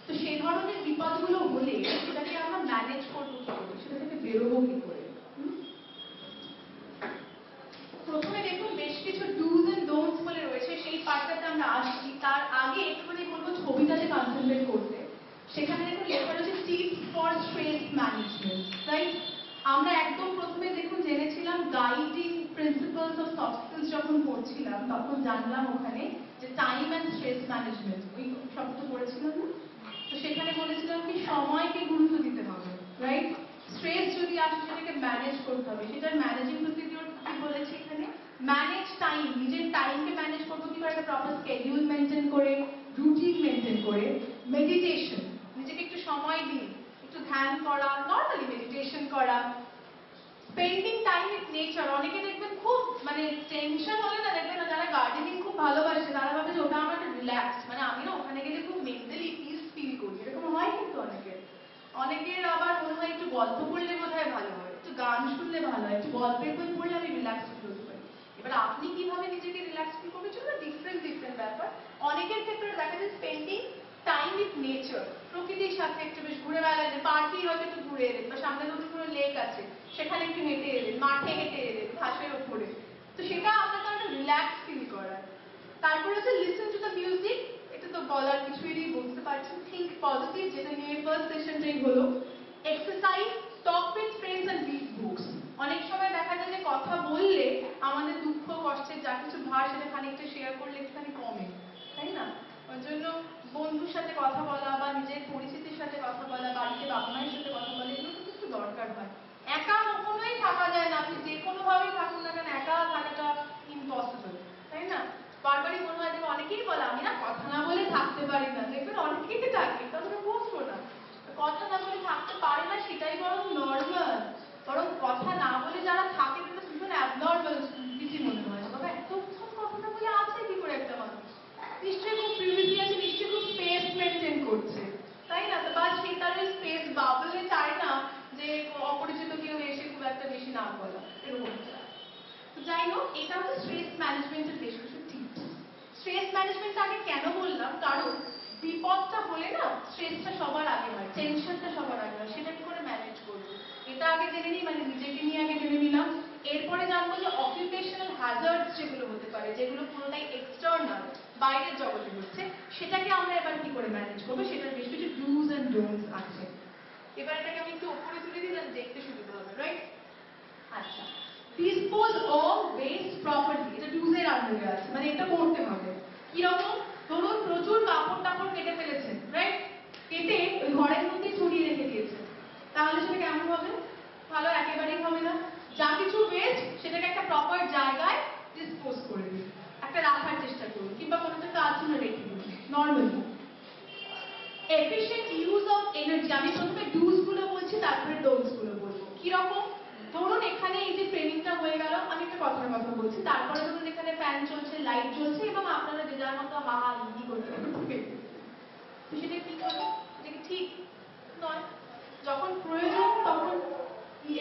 তো সেই ধরনের বিপদগুলো হলে সেটাকে আমরা ম্যানেজ করবো কি করে, সেটা থেকে বেরোবো কি করে। প্রথমে দেখুন বেশ কিছু ডুজ এন্ড ডোন্টস বলে রয়েছে, সেই পার্টটাতে আমরা আসছি। তার আগে একটুখানি বলবো ছবিটাতে কনসেন্ট্রেট করতে। সেখানে দেখুন লেখা রয়েছে tips for stress management, right? আমরা একদম প্রথমে দেখুন জেনেছিলাম guiding principles of soft skills, যখন পড়ছিলাম তখন জানলাম ওখানে যে টাইম অ্যান্ড স্ট্রেস ম্যানেজমেন্ট, ওই শব্দ পড়েছিলাম না? তো সেখানে বলেছিলাম কি সময়কে গুরুত্ব দিতে হবে, রাইট? স্ট্রেস যদি আসে সেটাকে ম্যানেজ করতে হবে, সেটার ম্যানেজিং প্রসিডিওর কি বলেছে এখানে, ম্যানেজ টাইম, নিজের টাইমকে ম্যানেজ করবো কি করে, একটা প্রপার স্কেডিউল মেনটেন করে, রুটিন মেনটেন করে। মেডিটেশন, নিজেকে একটু সময় দিন, একটু ধ্যান করা, নর্মালি মেডিটেশন করা। স্পেন্ডিং টাইম উইথ নেচার, অনেকে দেখবেন খুব মানে টেনশন হলে না দেখবেন না, যারা গার্ডেনিং খুব ভালোবাসে তারা ভাবে যে ওটা আমার একটা রিল্যাক্স, মানে আমি না ওখানে গেলে খুব মেন্টালি পিস ফিল করি, এরকম হয় কিন্তু অনেকের। অনেকের আবার মনে হয় একটু গল্প পড়লে বোধহয় ভালো হয়, একটু গান শুনলে ভালো হয়, একটু গল্পের বই পড়লে আমি রিল্যাক্স ফিল করতে পারি। এবার আপনি কিভাবে নিজেকে রিল্যাক্স ফিল করবেন সেটা ডিফারেন্ট ব্যাপার। অনেকের ক্ষেত্রে দেখা যায় স্পেন্ডিং টাইম উইথ নেচার, প্রকৃতির সাথে একটু বেশ ঘুরে বেড়ালেন, পার্কেই হয়তো একটু ঘুরে এলেন, বা সামনে নতুন কোনো লেক আছে সেখানে একটু হেঁটে এলেন, মাঠে হেঁটে এলেন ঘাসের ওপরে, তো সেটা আপনাকে একটা রিল্যাক্স ফিল করার। তারপর হচ্ছে লিসেন টু দ্য মিউজিক, এটা তো বলার কিছুই নেই, বুঝতে পারছেন। থিঙ্ক পজিটিভ, যেটা নিয়ে ফার্স্ট সেশনটাই হলো। Exercise, talk with friends and read books. অনেক সময় দেখা যায় যে কথা বললে আমাদের দুঃখ কষ্টের যা কিছু ভার সেটা খানিকটা শেয়ার করলে একটুখানি কমে, তাই না? ওই জন্য বন্ধুর সাথে কথা বলা বা নিজের পরিচিতির সাথে কথা বলা, বাড়িতে বাবা মায়ের সাথে কথা বলা, এগুলো কিন্তু একটু দরকার হয়। একা কখনোই থাকা যায় না, আপনি যে কোনো ভাবেই থাকুন না কেন একা থাকাটা ইম্পসিবল, তাই না? বারবারই মনে হয় যে অনেকেই বলে আমি না কথা না বলে থাকতে পারি না, দেখবেন অনেকেই থাকে, তাহলে বসবো না। কথা না বলে থাকতে পারে না সেটাই বরং নর্মাল, বরং কথা না বলে যারা থাকে কিন্তু ভীষণ অ্যাবনর্মাল কিছু মনে হয়, তবে এতক্ষণ কথা না বলে আছে কি করে একটা মানুষ, নিশ্চয়ই খুব প্রিভিলেজ আছে, নিশ্চয়ই খুব স্পেস মেনটেন করছে, তাই না? তো বা সে তার ওই স্পেস বাবলে চায় না যে অপরিচিত কেউ এসে খুব একটা বেশি না বলা, এরকম। তো যাই হোক, এটা হচ্ছে স্ট্রেস ম্যানেজমেন্টের বেশ কিছু টিপস। স্ট্রেস ম্যানেজমেন্ট আগে কেন বললাম, কারণ বিপদটা হলে না স্ট্রেসটা সবার আগে হয়, টেনশনটা সবার আগে হয়, সেটা কি করে ম্যানেজ করবো এটা আগে জেনে নিই, মানে নিজেকে নিয়ে আগে জেনে নিলাম। এরপরে জানবো যে অকুপেশনাল হ্যাজার্ডস যেগুলো হতে পারে, যেগুলো পুরোটাই এক্সটার্নাল, বাইরের জগতে হচ্ছে, সেটাকে আমরা এবার কি করে ম্যানেজ করবো, সেটার বেশ কিছু ডুজ এন্ড ডোন্টস আছে। এবার এটাকে আমি একটু উপরে তুলে দিই, দেখতে সুবিধা হবে, রাইট? আচ্ছা, ডিসপোজ অল ওয়েস্ট প্রপারলি, এটা ডুজের আন্ডারে আছে, মানে এটা করতে হবে। কিরকম? ধরুন প্রচুর কাপড় টাপড় কেটে ফেলেছেন, রাইট? কেটে ওই ঘরের মধ্যে ছড়িয়ে রেখে দিয়েছেন, তাহলে সেটা কেমন হবে? ভালো একেবারেই হবে না। যা কিছু ওয়েস্ট সেটাকে একটা প্রপার জায়গায় ডিসপোজ করে দিন, একটা রাখার চেষ্টা করুন, কিংবা কোনো একটা কার্টুনে রেখে দিন normally. Efficient use of energy, আমি প্রথমে ডুজ গুলো বলছি তারপরে ডোন্টস গুলো বলবো। কিরকম? ধরুন এখানে এই যে ট্রেনিংটা হয়ে গেল কথার কথা বলছি, তারপরে ধরুন এখানে ফ্যান চলছে, লাইট জ্বলছে এবং আপনারা যে যার মতো হাহা হি করতে থাকবে। তো সেটা কি করবে? এটা কি ঠিক নয়। যখন প্রয়োজন তখন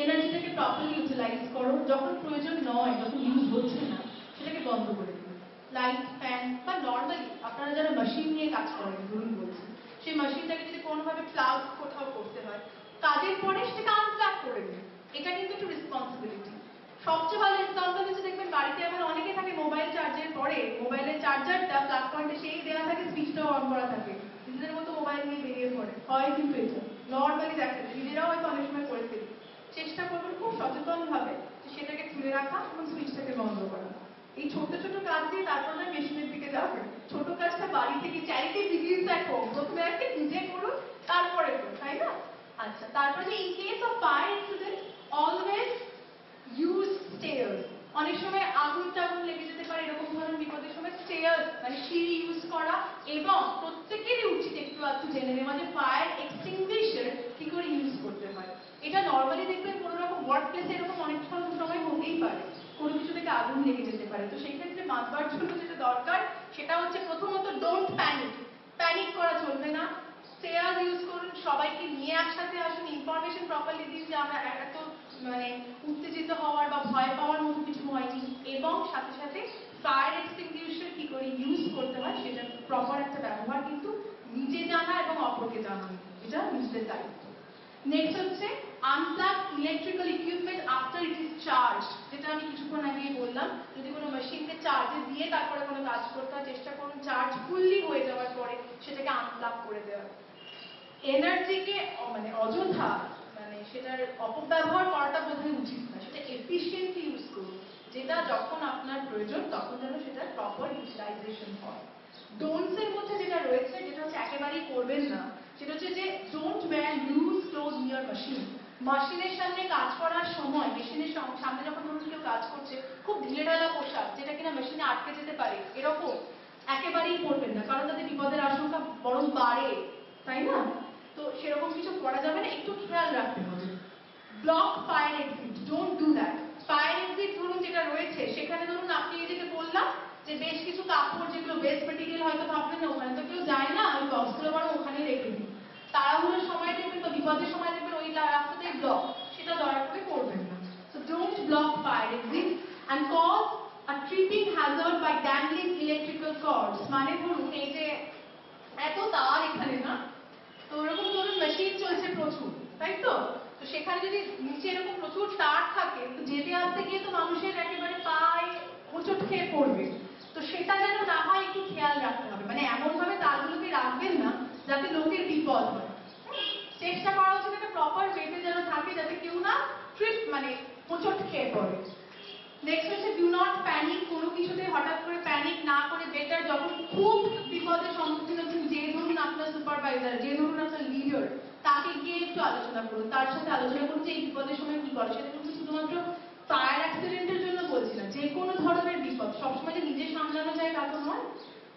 এনার্জিটাকে প্রপারলি ইউটিলাইজ করো, যখন প্রয়োজন নয়, যখন ইউজ হচ্ছে না, সেটাকে বন্ধ করে দিও। লাইট, ফ্যান বা নর্মালি আপনারা যারা মেশিন নিয়ে কাজ করেন ধরুন বলছি, সেই মেশিনটাকে যদি কোনোভাবে প্লাগ কোথাও করতে হয়, কাজের পরে সেটাকে আনপ্লাগ করে দিন। এটা কিন্তু একটু রেসপন্সিবিলিটি। সবচেয়ে ভালো এক্সাম্পল হচ্ছে দেখবেন বাড়িতে এখন অনেকে থাকে মোবাইল চার্জের পরে মোবাইলের চার্জারটা প্লাগ পয়েন্টে সেই দেওয়া থাকে, সুইচটাও অন করা থাকে, নিজেদের মতো মোবাইল নিয়ে বেরিয়ে পড়ে হয়, কিন্তু এটা নর্মালি দেখা যায়, নিজেরাও হয়তো অনেক সময় করে ফেলি। চেষ্টা করবেন খুব সচেতন ভাবে যে সেটাকে তুলে রাখা এবং সুইচটাকে বন্ধ করা। এই ছোট ছোট কাজ দিয়ে তারপর না মেশিনের দিকে যাবে। ছোট কাজটা বাড়ি থেকে চ্যারিটি বিগিনস অ্যাট হোম, প্রথমে একটা নিজে করুন তারপরে তো, তাই না? আচ্ছা, তারপরে in case of fire incident always use stairs. অনেক সময় আগুন টাগুন লেগে যেতে পারে, এরকম ধরনের বিপদের সময় স্টেয়ার্স মানে সিঁড়ি ইউজ করা, এবং প্রত্যেকেরই উচিত একটু একটু জেনে নেওয়া যে ফায়ার এক্সটিংগুইশার কি করে ইউজ করতে হয়। এটা নর্মালি দেখবেন কোনো রকম ওয়ার্ক প্লেসে এরকম অনেক সময় হতেই পারে, কোনো কিছু থেকে আগুন লেগে যেতে পারে। তো সেই ক্ষেত্রে বাঁচবার জন্য যেটা দরকার সেটা হচ্ছে প্রথমত ডোন্ট প্যানিক। প্যানিক করা চলবে না। স্টেয়ার্স ইউজ করুন, সবাইকে নিয়ে একসাথে আসুন, ইনফরমেশন প্রপারলি দিন যে আমরা এত মানে উত্তেজিত হওয়ার বা ভয় পাওয়ার মতো কিছু হয়নি, এবং সাথে সাথে ফায়ার এক্সটিংগুইশার কি করে ইউজ করতে হয় সেটা প্রপার একটা ব্যবহার কিন্তু নিজে জানা এবং অপরকে জানানো, এটা নিজেদের দায়িত্ব। নেক্সট হচ্ছে unplug electrical equipment after it is charge, যেটা আমি কিছুক্ষণ আগেই বললাম। যদি কোনো মেশিনকে চার্জে দিয়ে তারপরে কোনো কাজ করতে হয়, চেষ্টা করুন চার্জ ফুললি হয়ে যাওয়ার পরে সেটাকে আনপ্লাগ করে দেওয়ার। এনার্জিকে মানে অযথা মানে সেটার অপব্যবহার করাটা বোধহয় উচিত না, সেটা এফিশিয়েন্টলি ইউজ করুন, যেটা যখন আপনার প্রয়োজন তখন যেন সেটার প্রপার ইউটিলাইজেশন হয়। ডোন্টস এর মধ্যে যেটা রয়েছে, যেটা হচ্ছে একেবারেই করবেন না, সেটা হচ্ছে যে don't wear loose cloth near machine. মেশিনের সামনে কাজ করার সময়, মেশিনের সামনে যখন ধরুন কেউ কাজ করছে, খুব ঢিলেঢালা পোশাক যেটা কিনা মেশিনে আটকে যেতে পারে, এরকম একেবারেই পরবেন না, কারণ তাতে বিপদের আশঙ্কা বরং বাড়ে, তাই না? তো সেরকম কিছু করা যাবে না, একটু খেয়াল রাখতে হবে। Block fire exit, don't do that. Fire exit ধরুন যেটা রয়েছে সেখানে ধরুন আপনি এই যেটা বললাম যে বেশ কিছু কাপড় যেগুলো বেস্ট মেটেরিয়াল হয়তো ভাববেন না ওখানে তো কেউ যায় না, ওই বক্সগুলো বরং ওখানেই রেখে দিন। তাড়াহুড়োর সময় দেখবেন বা বিপদের সময় দেখবেন ওই রাস্তাতেই ব্লক, সেটা দয়া করে করবেন না। So don't block fire exit and cause a tripping hazard by dangling electrical cords. মানে ধরুন এই যে এত তার এখানে না, তো ওরকম ধরুন মেশিন চলছে প্রচুর, তাই তো? তো সেখানে যদি নিচে এরকম প্রচুর তার থাকে, তো যেতে আসতে গিয়ে তো মানুষের একেবারে পায়ে হোঁচট খেয়ে পড়বে। তো সেটা যেন না হয় একটু খেয়াল রাখতে হবে, মানে এমন ভাবে তারগুলোকে রাখবেন না যাতে লোকের বিপদ হয়। চেষ্টা করা উচিত একটা প্রপার ওয়েতে যেন থাকে, যাতে কেউ না ট্রিপ মানে হোঁচট খেয়ে পড়ে। নেক্সট হচ্ছে ডু নট প্যানিক। কোনো কিছুতে হঠাৎ করে প্যানিক না করে বেটার যখন খুব বিপদের সম্মুখীন হচ্ছেন, যে ধরুন আপনার সুপারভাইজার, যে ধরুন আপনার লিডার, তাকে গিয়ে একটু আলোচনা করুন, তার সাথে আলোচনা করুন যে এই বিপদের সময় কি করে। সেটা কিন্তু শুধুমাত্র ফায়ার অ্যাক্সিডেন্টের জন্য বলছি না, যে কোনো ধরনের বিপদ সবসময় যে নিজে সামলানো যায় তা তো নয়।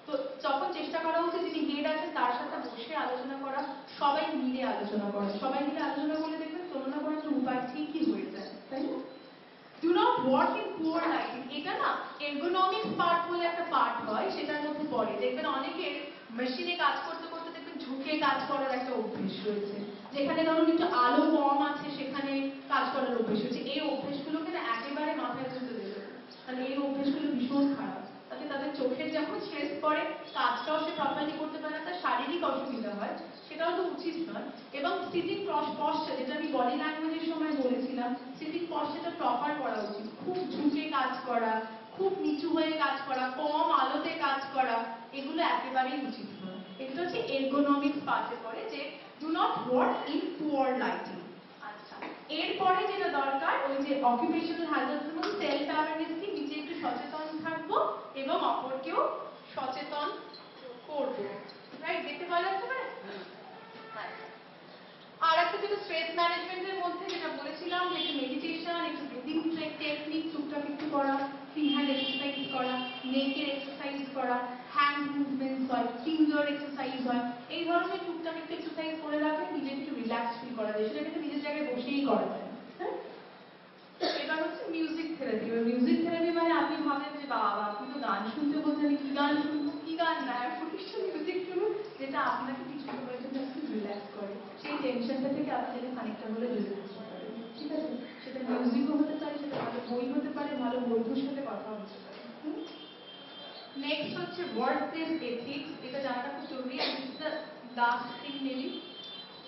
তো তখন চেষ্টা করা উচিত যিনি হেড আছেন তার সাথে বসে আলোচনা করা, সবাই মিলে আলোচনা করা। সবাই মিলে আলোচনা করলে দেখবেন কোনো না কোনো একটা উপায় ঠিকই হয়ে যায়, তাই না? Do not work in poor lighting. এটা না এরগোনমিক্স পার্ট বলে একটা পার্ট হয়, সেটার মধ্যে পড়ে। দেখবেন অনেকের মেশিনে কাজ করতে করতে দেখবেন ঝুঁকে কাজ করার একটা অভ্যেস রয়েছে, যেখানে ধরুন একটু আলো কম আছে সেখানে কাজ করার অভ্যেস হচ্ছে। এই অভ্যেসগুলোকে না একেবারে মাথায় তুলতে দেবে, মানে এই অভ্যেসগুলো ভীষণ খারাপ। তাতে তাদের চোখের যখন স্ট্রেস পড়ে, কাজটাও সে প্রপারলি করতে পারে না, তার শারীরিক অসুবিধা হয়, সেটাও তো উচিত নয়। এবং সিটিং পশ্চাৎ, যেটা আমি বডি ল্যাঙ্গুয়েজের সময় বলেছিলাম, সিটিং পশ্চাৎটা প্রপার করা উচিত। খুব ঝুঁকে কাজ করা, খুব নিচু হয়ে কাজ করা, কম আলোতে কাজ করা, এগুলো একেবারেই উচিত নয়। এগুলো হচ্ছে এরগোনমিক্স পার্টে পড়ে, যে do not work in poor lighting. আচ্ছা, এরপরে যেটা দরকার, ওই যে অকুপেশনাল হ্যাজার্ডসের মধ্যে সেলফ অ্যাওয়ারনেস কি, নিজে একটু সচেতন থাকবো এবং অপরকেও সচেতন করবো। রাইট, দেখতে পাওয়া যাচ্ছে না? আর একটা যেটা স্ট্রেস ম্যানেজমেন্টের মধ্যে যেটা বলেছিলাম, যে একটু মেডিটেশন, একটু ব্রিদিং টেকনিক টুকটাক একটু করা, ফ্রি হ্যান্ড এক্সারসাইজ করা, নেকের এক্সারসাইজ করা, হ্যান্ড মুভমেন্টস হয়, ফিঙ্গার এক্সারসাইজ হয়, এই ধরনের টুকটাক একটু এক্সারসাইজ করে রাখলে নিজেকে একটু রিল্যাক্স ফিল করা যায়। সেটা কিন্তু নিজের জায়গায় বসেই করা যায়। হ্যাঁ, এবার হচ্ছে মিউজিক থেরাপি। থেরাপি। এবার মিউজিক থেরাপি মানে আপনি ভাবেন যে বাবা আপনি তো গান শুনতে বলছেন, আমি কি গান শুনবো, কি গান না, প্রতিষ্ঠা মিউজিক শুনুন যেটা আপনাকে কিছু সময়ের জন্য একটু রিল্যাক্স করে, সেই টেনশনটা থেকে আপনি যদি খানিকটা হলে রিল্যাক্স করতে পারেন, ঠিক আছে? সেটা মিউজিকও হতে পারে, সেটা ভালো বই হতে পারে, ভালো বন্ধুর সাথে কথা হতে পারে। নেক্সট হচ্ছে ওয়ার্ক প্লেস এথিক্স, এটা জানাটা খুব জরুরি। আর this is the last thing maybe.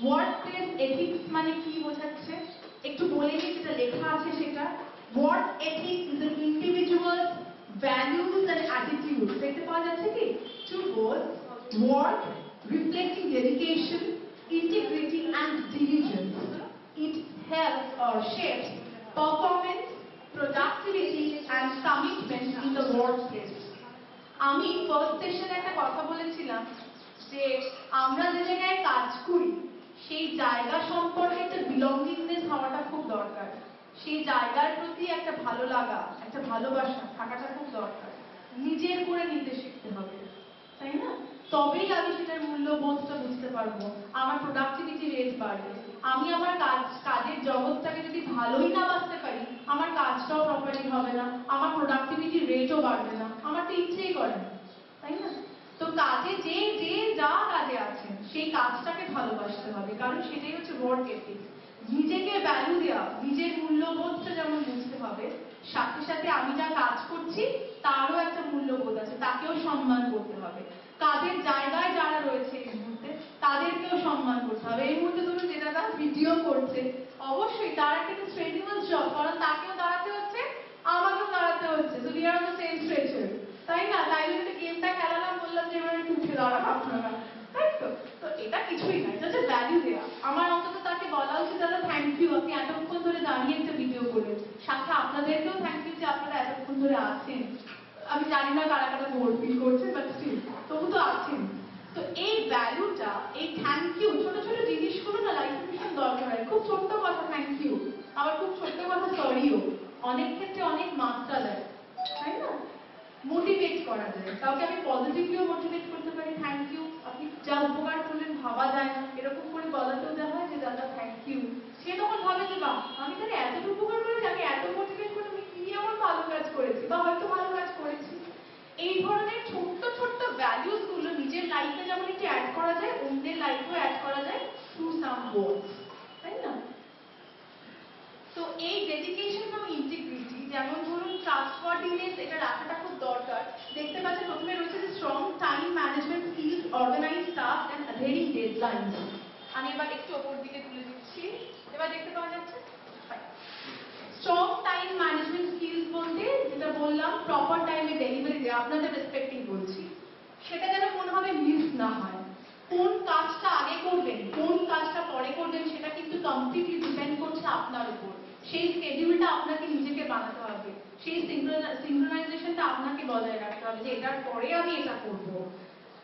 Workplace ethics মানে কি বোঝাচ্ছে একটু বলে নিই, যেটা লেখা আছে সেটা। Work ethics is an individual values and attitude, দেখতে পাওয়া যাচ্ছে কি towards work reflecting dedication, integrity and diligence. It helps or shapes performance, productivity and commitment in the work place. আমি ফার্স্ট সেশনে একটা কথা বলেছিলাম যে আমরা যে জায়গায় কাজ করি সেই জায়গা সম্পর্কে একটা বিলঙ্গিংনেস হওয়াটা খুব দরকার, সেই জায়গার প্রতি একটা ভালো লাগা, একটা ভালোবাসা থাকাটা খুব দরকার। নিজের করে নিতে শিখতে হবে, তাই না? তবেই আমি সেটার মূল্যবোধটা বুঝতে পারবো, আমার প্রোডাক্টিভিটি রেট বাড়বে। আমি আমার কাজের জগৎটাকে যদি ভালোই না বাঁচতে পারি, আমার কাজটাও প্রপারলি হবে না, আমার প্রোডাক্টিভিটি রেটও বাড়বে না, আমার তো ইচ্ছেই করে না, তাই না? তো কাজে যে যে যা কাজে আছেন সেই কাজটাকে ভালোবাসতে হবে, কারণ সেটাই হচ্ছে ওয়ার্ক এথিক্স। নিজেকে ভ্যালু দেওয়া, নিজের মূল্যবোধটা যেমন বুঝতে হবে, সাথে সাথে আমি যা কাজ করছি তারও একটা মূল্যবোধ আছে, তাকেও সম্মান করতে হবে। কাজের জায়গায় যারা রয়েছে এই মুহূর্তে তাদেরকেও সম্মান করতে হবে। এই মুহূর্তে ধরুন যে দাদা ভিডিও করছে, অবশ্যই তার একটা স্ট্রেনিয়াস জব, কারণ তাকেও দাঁড়াতে হচ্ছে, আমাকেও দাঁড়াতে হচ্ছে, তো we are on the same stretcher, তাই না? তাই জন্য গেমটা খেলালাম, বললাম যে এবার একটু উঠে দাঁড়ান আপনারা, তাই তো? তো এটা কিছুই না, এটা হচ্ছে ভ্যালু দেওয়া। আমার অন্তত তাকে বলা উচিত দাদা থ্যাংক ইউ, আপনি এতক্ষণ ধরে দাঁড়িয়ে একটা ভিডিও করলেন। সাথে আপনাদেরকেও থ্যাংক ইউ যে আপনারা এতক্ষণ ধরে আছেন। আমি জানি না কারা কারা বোর ফিল করছে, বাট স্টিল তবু তো আছেন। তো এই ভ্যালুটা, এই থ্যাংক ইউ, ছোট ছোট জিনিসগুলো না লাইফে ভীষণ দরকার হয়। খুব ছোট্ট কথা থ্যাংক ইউ, আবার খুব ছোট্ট কথা সরিও, অনেক ক্ষেত্রে অনেক মাত্রা দেয়, তাই না? মোটিভেট করা যায়, কাউকে আমি পজিটিভলিও মোটিভেট করতে পারি, থ্যাংক ইউ, আপনি যা উপকার করলেন ভাবা যায় না, এরকম করে বলাতেও দেওয়া হয় যে দাদা থ্যাংক ইউ। সে তখন ভাবে যে বাহ, আমি তাহলে এতটুকু উপকার করেছি, আমি এত মোটিভেট করে আমি কি এমন ভালো কাজ করেছি, বা হয়তো ভালো কাজ করেছি। এই ধরনের ছোট্ট ছোট্ট ভ্যালুস গুলো নিজের লাইফে যেমন একটু অ্যাড করা যায়, অন্যের লাইফেও অ্যাড করা যায় থ্রু সাম ওয়ার্ডস, তাই না? তো এই ডেডিকেশন এবং ইন্টিগ্রিটি, যেমন ধরুন ট্রাস্টওয়ার্দিনেস, এটা রাখাটা খুব দরকার। দেখতে পাচ্ছেন প্রথমে রয়েছে যে strong time management skills, organise task and adhering deadlines. আমি এবার একটু ওপর দিকে তুলে দিচ্ছি, এবার দেখতে পাওয়া যাচ্ছে। স্ট্রং টাইম ম্যানেজমেন্ট স্কিলস বলতে যেটা বললাম, প্রপার টাইমে ডেলিভারি দেওয়া, আপনাদের রেসপেক্টিং বলছি, সেটা যেন কোনোভাবে মিস না হয়। কোন কাজটা আগে করবেন, কোন কাজটা পরে করবেন, সেটা কিন্তু কমপ্লিটলি ডিপেন্ড করছে আপনার উপর। সেই স্কেডিউলটা আপনাকে নিজেকে বানাতে হবে, সেই সিঙ্ক্রোনাইজেশনটা আপনাকে বজায় রাখতে হবে যে এটার পরে আমি এটা করব।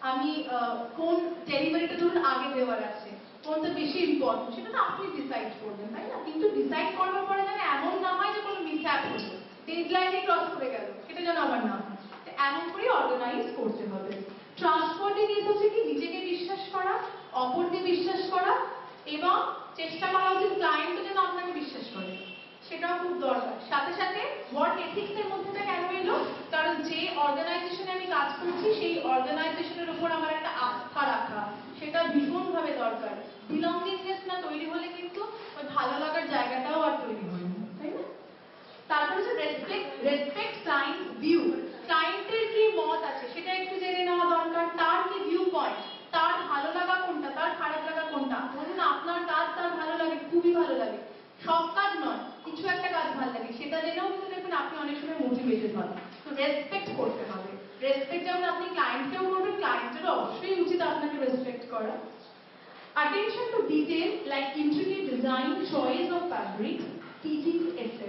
আমি কোন ডেলিভারিটা ধরুন আগে দেওয়ার আছে, কোনটা বেশি ইম্পর্টেন্ট, সেটা তো আপনি ডিসাইড করবেন, তাই না? কিন্তু ডিসাইড করার পরে যেন এমন না হয় যে কোনো মিসহ্যাপ হলো, ডেডলাইনে ক্রস করে গেল, সেটা যেন আবার না হয়। এমন করে অর্গানাইজ করতে হবে। ট্রান্সপোর্টিং হচ্ছে কি নিজেকে বিশ্বাস করা, অপরকে বিশ্বাস করা, এবং চেষ্টা করা উচিত ক্লায়েন্টও যেন আপনাকে বিশ্বাস করে, সেটাও খুব দরকার। সাথে সাথে ওয়ার্ক এথিক্স এর মধ্যে কেন এলো, কারণ যে অর্গানাইজেশনে আমি কাজ করছি সেই অর্গানাইজেশনের উপর আমার একটা আস্থা রাখা, সেটা ভীষণভাবে দরকার। বিলঙ্গিংনেস না তৈরি হলে কিন্তু ওই ভালো লাগার জায়গাটাও আর তৈরি হয় না, তাই না? তারপরে হচ্ছে রেসপেক্ট ক্লায়েন্টস ভিউ, ক্লায়েন্টের কি মত আছে সেটা একটু জেনে নেওয়া দরকার, তার কি ভিউ পয়েন্ট, তার ভালো লাগা কোনটা, তার খারাপ লাগা কোনটা। ধরুন আপনার কাজ তার ভালো লাগে, খুবই ভালো লাগে, সব কাজ নয়, কিছু একটা কাজ ভালো লাগে, সেটা জেনেও কিন্তু দেখবেন আপনি অনেক সময় মোটিভেটেড হন। তো রেসপেক্ট করতে হবে। রেসপেক্ট যেমন আপনি ক্লায়েন্টকেও করবেন, ক্লায়েন্টেরও অবশ্যই উচিত আপনাকে রেসপেক্ট করা। Attention to detail like intricate design, choice of fabrics, fittings, etc.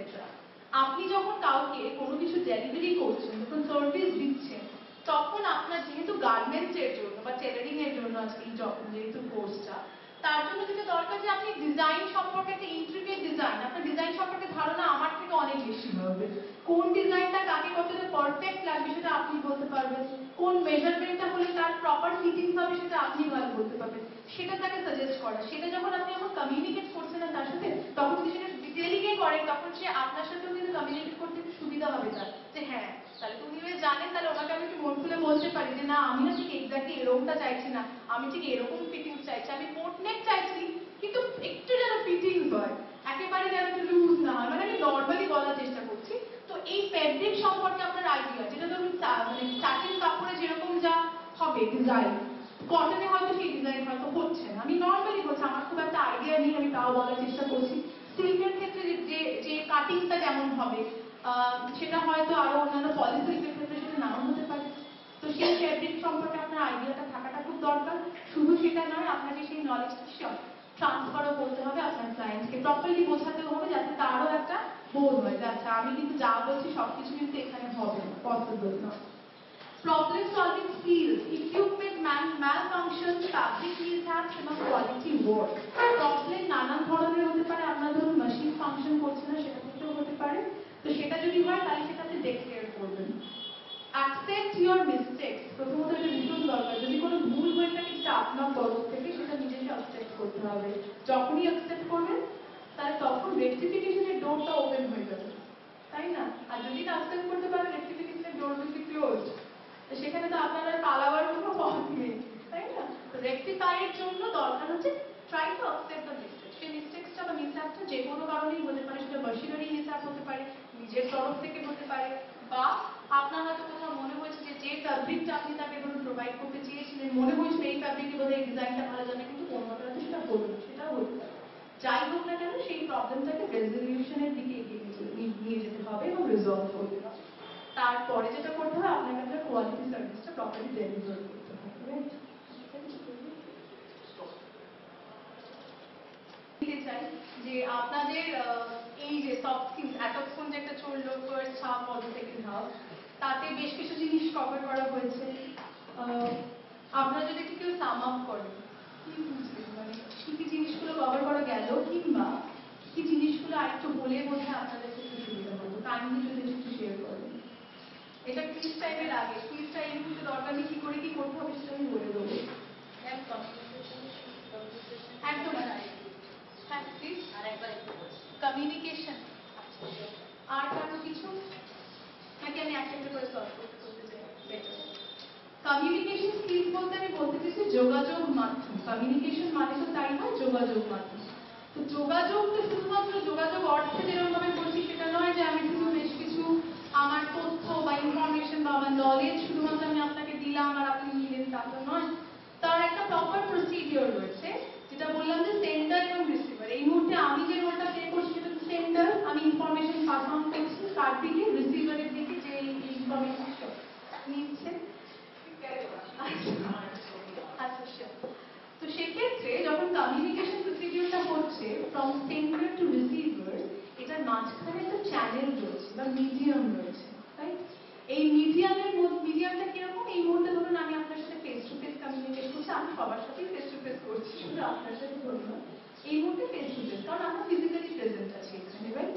আপনি যখন কাউকে কোনো কিছু ডেলিভারি করছেন, যখন সার্ভিস দিচ্ছেন, তখন আপনার যেহেতু গার্মেন্টসের জন্য বা টেলারিং এর জন্য আজকে এই যেহেতু কোর্সটা, তার জন্য যেটা দরকার যে আপনি ডিজাইন সম্পর্কে একটা ইন্ট্রিকেট ডিজাইন, আপনার ডিজাইন সম্পর্কে ধারণা আমার থেকে অনেক বেশি হবে। কোন ডিজাইনটা কাকে কতটা পারফেক্ট লাগবে সেটা আপনি বলতে পারবেন, কোন মেজারমেন্টটা হলে তার প্রপার ফিটিংস হবে সেটা আপনি ভালো বলতে পারবেন, সেটা তাকে সাজেস্ট করা। সেটা যখন আপনি এখন কমিউনিকেট করছেন না তার সাথে, তখন যদি সেটা ডিটেলিংয়ে করেন, তখন সে আপনার সাথেও কিন্তু কমিউনিকেট করতে জানেন তাহলে ওনাকে আমি একটু মন খুলে বলতে পারি যে না আমি না ঠিক এক্স্যাক্টলি এরকমটা চাইছি না, আমি ঠিক এরকম ফিটিংস চাইছি, আমি কোট নেক চাইছি কিন্তু একটু যেন ফিটিংস হয়, একেবারে যেন একটু লুজ না হয়, মানে আমি নর্মালি বলার চেষ্টা করছি। তো এই ফেব্রিক সম্পর্কে আপনার আইডিয়া, যেটা ধরুন মানে সাটিন কাপড়ে যেরকম যা হবে ডিজাইন, কটনে হয়তো সেই ডিজাইন হয়তো হচ্ছে না, আমি নর্মালি বলছি, আমার খুব একটা আইডিয়া নেই, আমি তাও বলার চেষ্টা করছি। সিল্কের ক্ষেত্রে যে যে কাটিংটা যেমন হবে সেটা হয়তো আরো অন্যান্য পলিসিল্কের ক্ষেত্রে সেটা নাও হতে পারে। তো সেই ফেব্রিক সম্পর্কে আপনার আইডিয়াটা থাকাটা খুব দরকার। শুধু সেটা নয়, আপনাকে সেই নলেজটা ট্রান্সফারও করতে হবে আপনার ক্লায়েন্টকে, প্রপারলি বোঝাতেও হবে যাতে তারও একটা বোধ হয় যে আচ্ছা আমি কিন্তু যা বলছি সবকিছু কিন্তু এখানে হবে না, পসিবল না। Problem solving skills, equipment malfunctions, fabric mishaps এবং quality work. Problem নানান ধরনের হতে পারে, আপনার ধরুন মেশিন ফাংশন করছে না সেটা থেকেও হতে পারে। তো সেটা যদি হয় তাহলে সেটাতে ডেক্লেয়ার করবেন। Accept your mistakes, প্রথমত এটা ভীষণ দরকার, যদি কোনো ভুল হয়ে থাকে সেটা আপনার তরফ থেকে সেটা নিজেকে অ্যাকসেপ্ট করতে হবে। যখনই অ্যাকসেপ্ট করবেন তাহলে তখন রেক্টিফিকেশনের ডোরটা ওপেন হয়ে যাবে, তাই না? আর যদি না অ্যাকসেপ্ট করতে পারেন রেক্টিফিকেশনের ডোর উইল বি ক্লোজড, তো সেখানে তো আপনার আর পালাবার কোনো পথ নেই, তাই না? তো রেক্টিফাইয়ের জন্য দরকার হচ্ছে try to accept the mistake. সেই মিস্টেকসটা বা মিসহ্যাপটা যে কোনো কারণেই হতে পারে, সেটা মেশিনারি মিসহ্যাপ হতে পারে, নিজের তরফ থেকে হতে পারে, বা আপনার হয়তো কোথাও মনে হয়েছে যে ফ্যাব্রিকটা আপনি তাকে ধরুন প্রোভাইড করতে চেয়েছিলেন, মনে হয়েছিল এই ফ্যাব্রিকে বোধহয় এই ডিজাইনটা ভালো জানে, কিন্তু কোনোভাবে হয়তো সেটা হলো না, সেটাও হতে পারে। যাই হোক না কেন সেই প্রবলেমটাকে রেজলিউশনের দিকে এগিয়ে নিয়ে যেতে হবে এবং রিজলভ করতে হবে। তারপরে যেটা করতে হবে আপনাকে আপনার কোয়ালিটি সার্ভিসটা প্রপারলি ডেলিভার করতে হবে, রাইট? চাই যে আপনাদের এই যে সফট স্কিলস এতক্ষণ যে একটা চললো ফার্স্ট হাফ অথবা সেকেন্ড হাফ, তাতে বেশ কিছু জিনিস কভার করা হয়েছে। আপনারা যদি একটু কেউ সাম আপ করেন কি বুঝলেন, মানে কি কি জিনিসগুলো কভার করা গেল, কিংবা কি জিনিসগুলো আরেকটু বলে বোঝে আপনাদের ক্ষেত্রে সুবিধা হতো, কাইন্ডলি যদি একটু শেয়ার করেন। এটা কুইজ টাইমের আগে, কুইজ টাইম কিন্তু দরকার নেই, কি করে কি করতে হবে সেটা আমি বলে দেবো। একদম হ্যাঁ প্লিজ। কমিউনিকেশন আর কারো কিছু নাকি আমি একটা একটা করে সলভ করতে চাই? কমিউনিকেশন স্কিলস বলতে আমি বলতে চাইছি যোগাযোগ মাধ্যম। কমিউনিকেশন মানে তো তাই নয়, যোগাযোগ মাধ্যম। তো যোগাযোগ তো শুধুমাত্র যোগাযোগ অর্থে যেরকম ভাবে বলছি সেটা নয় যে আমি শুধু বেশ কিছু আমার তথ্য বা ইনফরমেশন বা আমার নলেজ শুধুমাত্র আমি আপনাকে দিলাম আর আপনি নিলেন, তা তো নয়। তার একটা প্রপার প্রসিডিওর রয়েছে, যেটা বললাম যে সেন্ডার এবং রিসিভার। এই মুহূর্তে আমি যে রোলটা প্লে করছি সেটা হচ্ছে সেন্ডার, আমি ইনফরমেশন পাস অন করছি, তার দিকে রিসিভারের দিকে যে ইনফরমেশন নিচ্ছে। আচ্ছা, তো সেক্ষেত্রে যখন কমিউনিকেশন প্রসিডিওরটা হচ্ছে ফ্রম সেন্ডার টু রিসিভার, এটার মাঝখানে একটা চ্যানেল রয়েছে বা মিডিয়াম রয়েছে, রাইট? এই মিডিয়ামটা কিরকম? এই মুহূর্তে ধরুন আমি আপনার সাথে ফেস টু ফেস কমিউনিকেট করছি, আমি সবার সাথেই ফেস টু ফেস করছি, শুধু আপনার সাথে ধরুন না, এই মুহূর্তে ফেস টু ফেস, কারণ আমরা ফিজিক্যালি প্রেজেন্ট আছি এখানে, রাইট?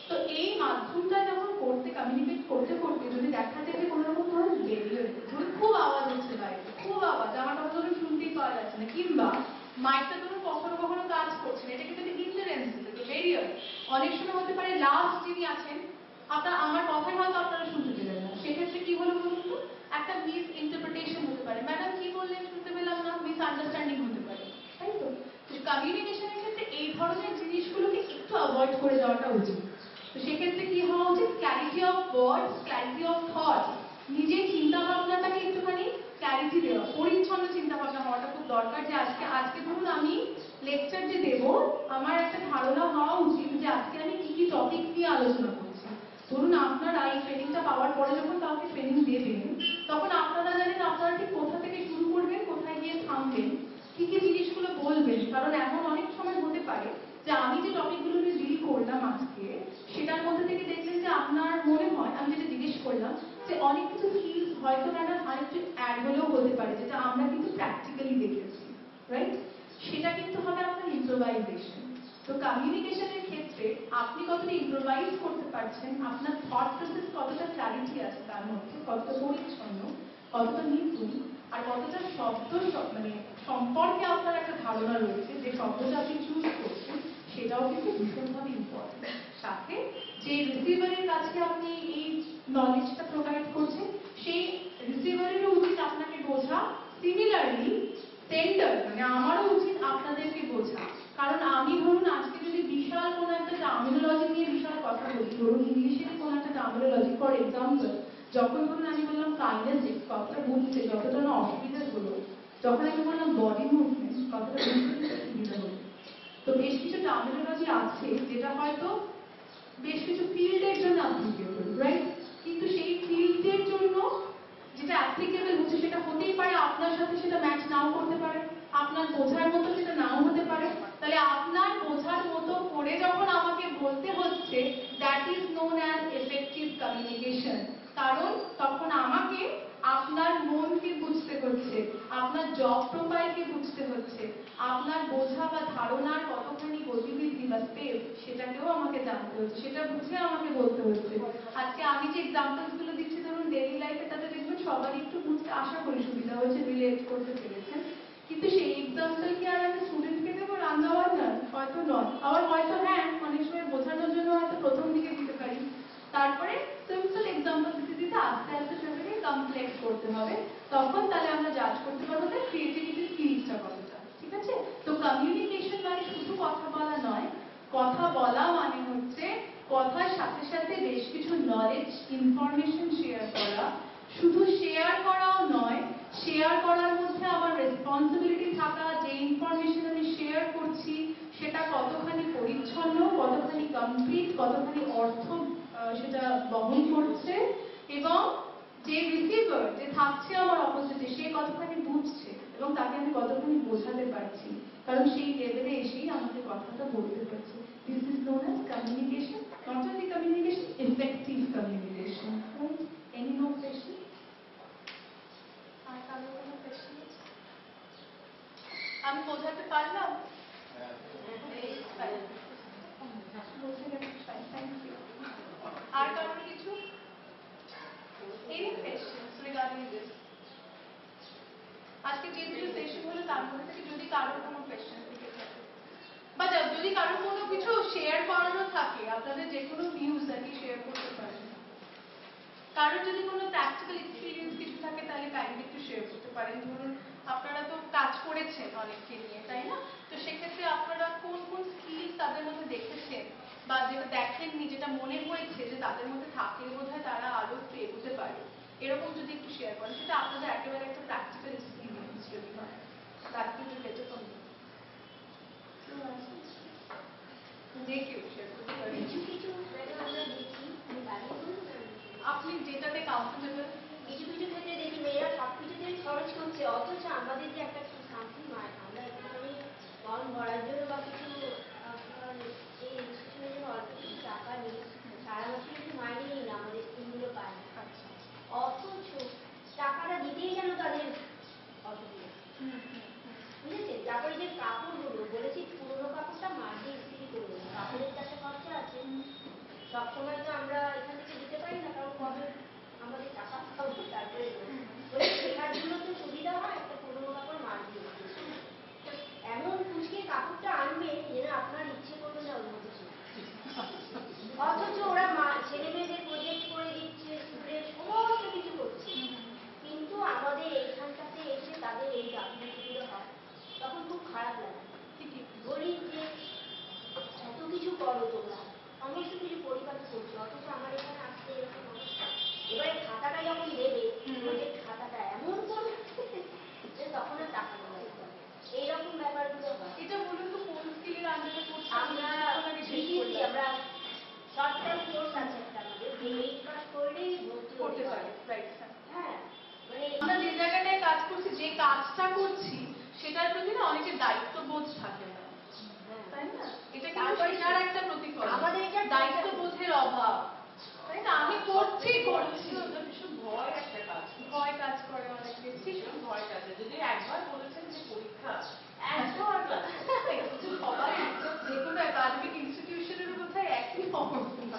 তো এই মাধ্যমটা যখন কমিউনিকেট করতে করতে যদি দেখা যায় যে কোনো রকম ধরুন বেরিয়ে ধরুন খুব আওয়াজ হচ্ছে বাইরে, খুব আওয়াজ, আমার কথা ধরুন শুনতেই পাওয়া যাচ্ছে না, কিংবা মাইকটা ধরুন কখনো কখনো কাজ করছে না, এটা কিন্তু ইন্টারেন্স, বেরিয়ার। অনেক সময় হতে পারে লাস্ট যিনি আছেন আমার কথাই হয়তো আপনারা শুনতে পেলেন না, সেক্ষেত্রে কি হলো বলুন তো, একটা মিস ইন্টারপ্রিটেশন হতে পারে, ম্যাডাম কি বললেন শুনতে পেলাম না, মিস আন্ডারস্ট্যান্ডিং হতে পারে, তাই তো? কমিউনিকেশনের ক্ষেত্রে এই ধরনের জিনিসগুলোকে একটু অ্যাভয়েড করে যাওয়াটা উচিত। তো সেক্ষেত্রে কি হওয়া উচিত? Clarity of words, clarity of thought, নিজের চিন্তা ভাবনাটাকে একটুখানি ক্ল্যারিটি দেওয়া, পরিচ্ছন্ন চিন্তা ভাবনা হওয়াটা খুব দরকার। যে আজকে ধরুন আমি লেকচার যে দেবো, আমার একটা ধারণা হওয়া উচিত যে আজকে আমি কি কি টপিক নিয়ে আলোচনা করছি। ধরুন আপনারা এই ট্রেনিংটা পাওয়ার পরে যখন কাউকে ট্রেনিং দেবেন, তখন আপনারা জানেন আপনারা ঠিক কোথা থেকে শুরু করবেন, কোথায় গিয়ে থামবেন, কি কি জিনিসগুলো বলবেন। কারণ এখন অনেক সময় হতে পারে যে আমি যে টপিকগুলো নিয়ে ডিল করলাম আজকে, সেটার মধ্যে থেকে দেখলেন যে আপনার মনে হয়, আমি যেটা জিজ্ঞেস করলাম, যে অনেক কিছু স্কিলস হয়তো ম্যাডাম আরেকটু অ্যাড হলেও হতে পারে, যেটা আমরা কিন্তু প্র্যাকটিক্যালি দেখেছি, রাইট? সেটা কিন্তু হবে আপনার ইম্প্রোভাইজেশন। তো কমিউনিকেশনের ক্ষেত্রে আপনি কতটা ইম্প্রোভাইজ করতে পারছেন, আপনার থট প্রসেস কতটা ক্ল্যারিটি আছে তার মধ্যে, কতটা পরিচ্ছন্ন, কতটা নিপুণ, আর কতটা শব্দ মানে সম্পর্কে আপনার একটা ধারণা রয়েছে, যে শব্দটা আপনি চুজ করছেন সেটাও কিন্তু ভীষণভাবে ইম্পর্টেন্ট। সাথে যে রিসিভারের কাছে আপনি এই নলেজটা প্রোভাইড করছেন, সেই রিসিভারেরও উচিত আপনাকে বোঝা, সিমিলারলি সেন্ডার মানে আমারও উচিত আপনাদেরকে বোঝা। কারণ আমি ধরুন আজকে যদি বিশাল কোনো একটা টার্মিনোলজি নিয়ে বিশাল কথা বলি, ধরুন ইংলিশের কোনো একটা টার্মিনোলজি, ফর এক্সাম্পল যখন ধরুন আমি বললাম কাইনেসিক্স, কথাটা বুঝতে যতটা না অসুবিধা হলো, যখন আমি বললাম বডি মুভমেন্ট, কথাটা বুঝতে সুবিধা হলো। তো বেশ কিছু টার্মিনোলজি আছে যেটা হয়তো বেশ কিছু ফিল্ডের জন্য অ্যাপ্লিকেবল, রাইট? কিন্তু সেই ফিল্ডের জন্য যেটা অ্যাপ্লিকেবল হচ্ছে সেটা হতেই পারে আপনার সাথে সেটা ম্যাচ নাও করতে পারে, আপনার বোঝার মতো সেটা নাও হতে পারে। তাহলে আপনার বোঝার মতো করে যখন আমাকে বলতে হচ্ছে, that is known as effective communication. কারণ তখন আমাকে আপনার মনকে বুঝতে হচ্ছে, আপনার জব প্রোফাইলকে বুঝতে হচ্ছে, আপনার বোঝা বা ধারণার কতখানি গতিবিধি বা স্পেস সেটাকেও আমাকে জানতে হচ্ছে, সেটা বুঝে আমাকে বলতে হচ্ছে। আজকে আমি যে এক্সাম্পলস গুলো দিচ্ছি ধরুন ডেইলি লাইফে, তাতে দেখবেন সবারই একটু বুঝতে আশা করি সুবিধা হয়েছে, রিলেট করতে পেরেছেন। কিন্তু সেই এক্সাম্পল কি আর আমি স্টুডেন্টকে দেবো রান্না বান্নার? হয়তো নয়। আবার হয়তো হ্যাঁ অনেক সময় বোঝানোর জন্য হয়তো প্রথম দিকে দিতে পারি, তারপরে সিম্পল এক্সাম্পল দিতে দিতে আস্তে আস্তে সেটাকে কমপ্লেক্স করতে হবে। তখন তাহলে আমরা জাজ করতে পারবো যে ক্রিয়েটিভিটি স্কিলসটা কতটা। ঠিক আছে? তো কমিউনিকেশন মানে শুধু কথা বলা নয়, কথা বলা মানে হচ্ছে কথার সাথে সাথে বেশ কিছু নলেজ ইনফরমেশন শেয়ার করা। শুধু শেয়ার করাও নয়, শেয়ার করার মধ্যে আমার রেসপন্সিবিলিটি থাকা, যে ইনফরমেশন আমি শেয়ার করছি সেটা কতখানি পরিচ্ছন্ন, কতখানি কমপ্লিট, কতখানি অর্থ সেটা বহন করছে, এবং যে রিসিভার যে থাকছে আমার অপোজিটে সে কতখানি বুঝছে এবং তাকে আমি কতখানি বোঝাতে পারছি। কারণ সেই লেভেলে এসেই আমাকে কথাটা বলতে পারছে। This is known as communication, not only communication, effective communication. Any no question? আর কারো কোনো কোয়েশ্চন? আমি বোঝাতে পারলাম? আর কারোর কিছু? Any questions regarding this? আজকে যেগুলো সেশন হলো তার মধ্যে থেকে যদি কারোর কোনো কোয়েশ্চেন থেকে থাকে বা যদি কারোর কোনো কিছু শেয়ার করানো থাকে, আপনাদের যে কোনো ভিউজ আর কি শেয়ার করতে পারেন। কারোর যদি কোনো প্র্যাকটিক্যাল এক্সপিরিয়েন্স কিছু থাকে তাহলে কাইন্ডলি একটু শেয়ার করতে পারেন। ধরুন আপনারা তো কাজ করেছেন অনেককে নিয়ে, তাই না? তো সেক্ষেত্রে আপনারা কোন কোন স্কিলস তাদের মধ্যে দেখেছেন বা যেটা দেখেননি, যেটা মনে হয়েছে যে তাদের মধ্যে থাকলে বোধহয় তারা আরো একটু এগোতে পারে, এরকম যদি একটু শেয়ার করেন, সেটা আপনাদের একেবারে একটা প্র্যাকটিক্যাল এক্সপিরিয়েন্স যদি হয়, that will be better for me. যে কেউ শেয়ার করতে পারেন। কিছু কিছু আমরা দেখি, আমি দাঁড়িয়ে বলবো না, আপনি যেটাতে কমফোর্টেবল। কিছু কিছু ক্ষেত্রে দেখি মেয়েরা সবকিছুতেই খরচ করছে, অথচ আমাদের যে একটা সামথিং আমরা একটুখানি ফর্ম ভরার জন্য বা কিছু আপনার এই ইনস্টিটিউশনের জন্য অল্প কিছু টাকা নিই, সারা মাসে কিছু মাইনে নিই না, আমাদের স্কিমগুলো পায় না। অথচ টাকাটা দিতেই যেন তাদের অসুবিধা, বুঝেছেন? তারপরে যে কাপড়গুলো বলেছি, পুরোনো কাপড়টা মাঝে ইস্ত্রি করে দেবো, কাপড়ের একটা খরচা আছে। সবসময় তো আমরা এখান থেকে দিতে পারি না, কারণ কবে আমাদের টাকা পাবো তারপরে বলে শেখার জন্য তো সুবিধা হয়, একটা পুরোনো কাপড় মাঝে ইস্ত্রি, এমন কুচকে কাপড়টা আনবে যেন আপনার ইচ্ছে করবে না ওর মধ্যে ছিল। অথচ ওরা ছেলে মেয়েদের প্রজেক্ট করে দিচ্ছে, স্কুলের সমস্ত কিছু করছে, কিন্তু আমাদের এইখানটাতে এসে তাদের এই গাফিলতিগুলো হয়, তখন খুব খারাপ লাগে। বলি যে এত কিছু করো তোমরা, সমস্ত কিছু পরিপাটি করছো, অথচ আমার এখানে আসতে এরকম অবস্থা। এবারে খাতাটা যখন দেবে, প্রজেক্ট খাতাটা এমন করবে যে তখন আর টাকা দেওয়া এইরকম ব্যাপারগুলো হয়। এটা বলুন তো কোন স্কিলের আন্ডারে করছে? আমরা আমরা শর্ট টার্ম কোর্স আছে একটা আমাদের, যে 8 পাস করলেই ভর্তি করতে পারে, রাইট? হ্যাঁ, মানে আমরা যে জায়গাটায় কাজ করছি, যে কাজটা করছি সেটার প্রতি না অনেকের দায়িত্ববোধ থাকে না, তাই না? এটা কিন্তু সেটার একটা প্রতিফলন, আমাদের এটা দায়িত্ববোধের অভাব, তাই না? আমি করছি ভীষণ ভয় একটা কাজ, ভয় কাজ করে অনেক বেশি। ভীষণ ভয় কাজ। যদি একবার বলেছেন যে পরীক্ষা, একবার সবাই যে কোনো একাডেমিক ইনস্টিটিউশনের কোথায় একই অবস্থা।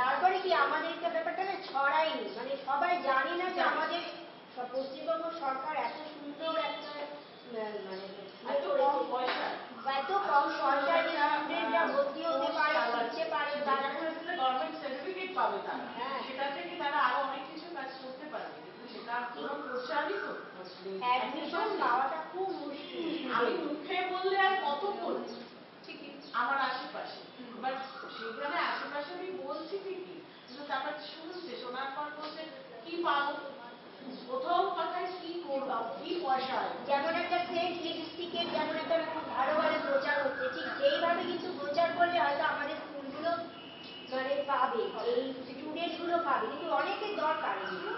তারপরে কি আমাদের একটা ব্যাপারটা না ছড়ায়নি, মানে সবাই জানি না যে আমাদের পশ্চিমবঙ্গ সরকার এত সুন্দর একটা মানে এত কম পয়সা, এত কম পয়সায় স্টুডেন্টরা ভর্তি হতে পারে, শিখতে পারে, গভর্নমেন্ট পাবে তারা, হ্যাঁ। সেটা থেকে তারা আরো অনেক কিছু কাজ করতে পারবে, কিন্তু সেটা পুরো প্রচারিত অ্যাডমিশন পাওয়াটা খুব মুশকিল। আমি মুখে বললে আর কত বলবো ঠিকই। আমার আশেপাশে, বাট সেখানে আশেপাশে আমি বলছি ঠিকই, কিন্তু তারপর শুনছে, শোনার পর বলছে কি পাবো, প্রথম কথায় কি করবো, কি পয়সা হয়। যেমন একটা সেন্ট লিপস্টিকের যেমন একটা খুব ভালোভাবে প্রচার হচ্ছে, ঠিক সেইভাবে কিন্তু প্রচার করলে হয়তো আমাদের স্কুলগুলো মানে পাবে, এই স্টুডেন্ট গুলো পাবে, কিন্তু অনেকের দরকার এগুলো।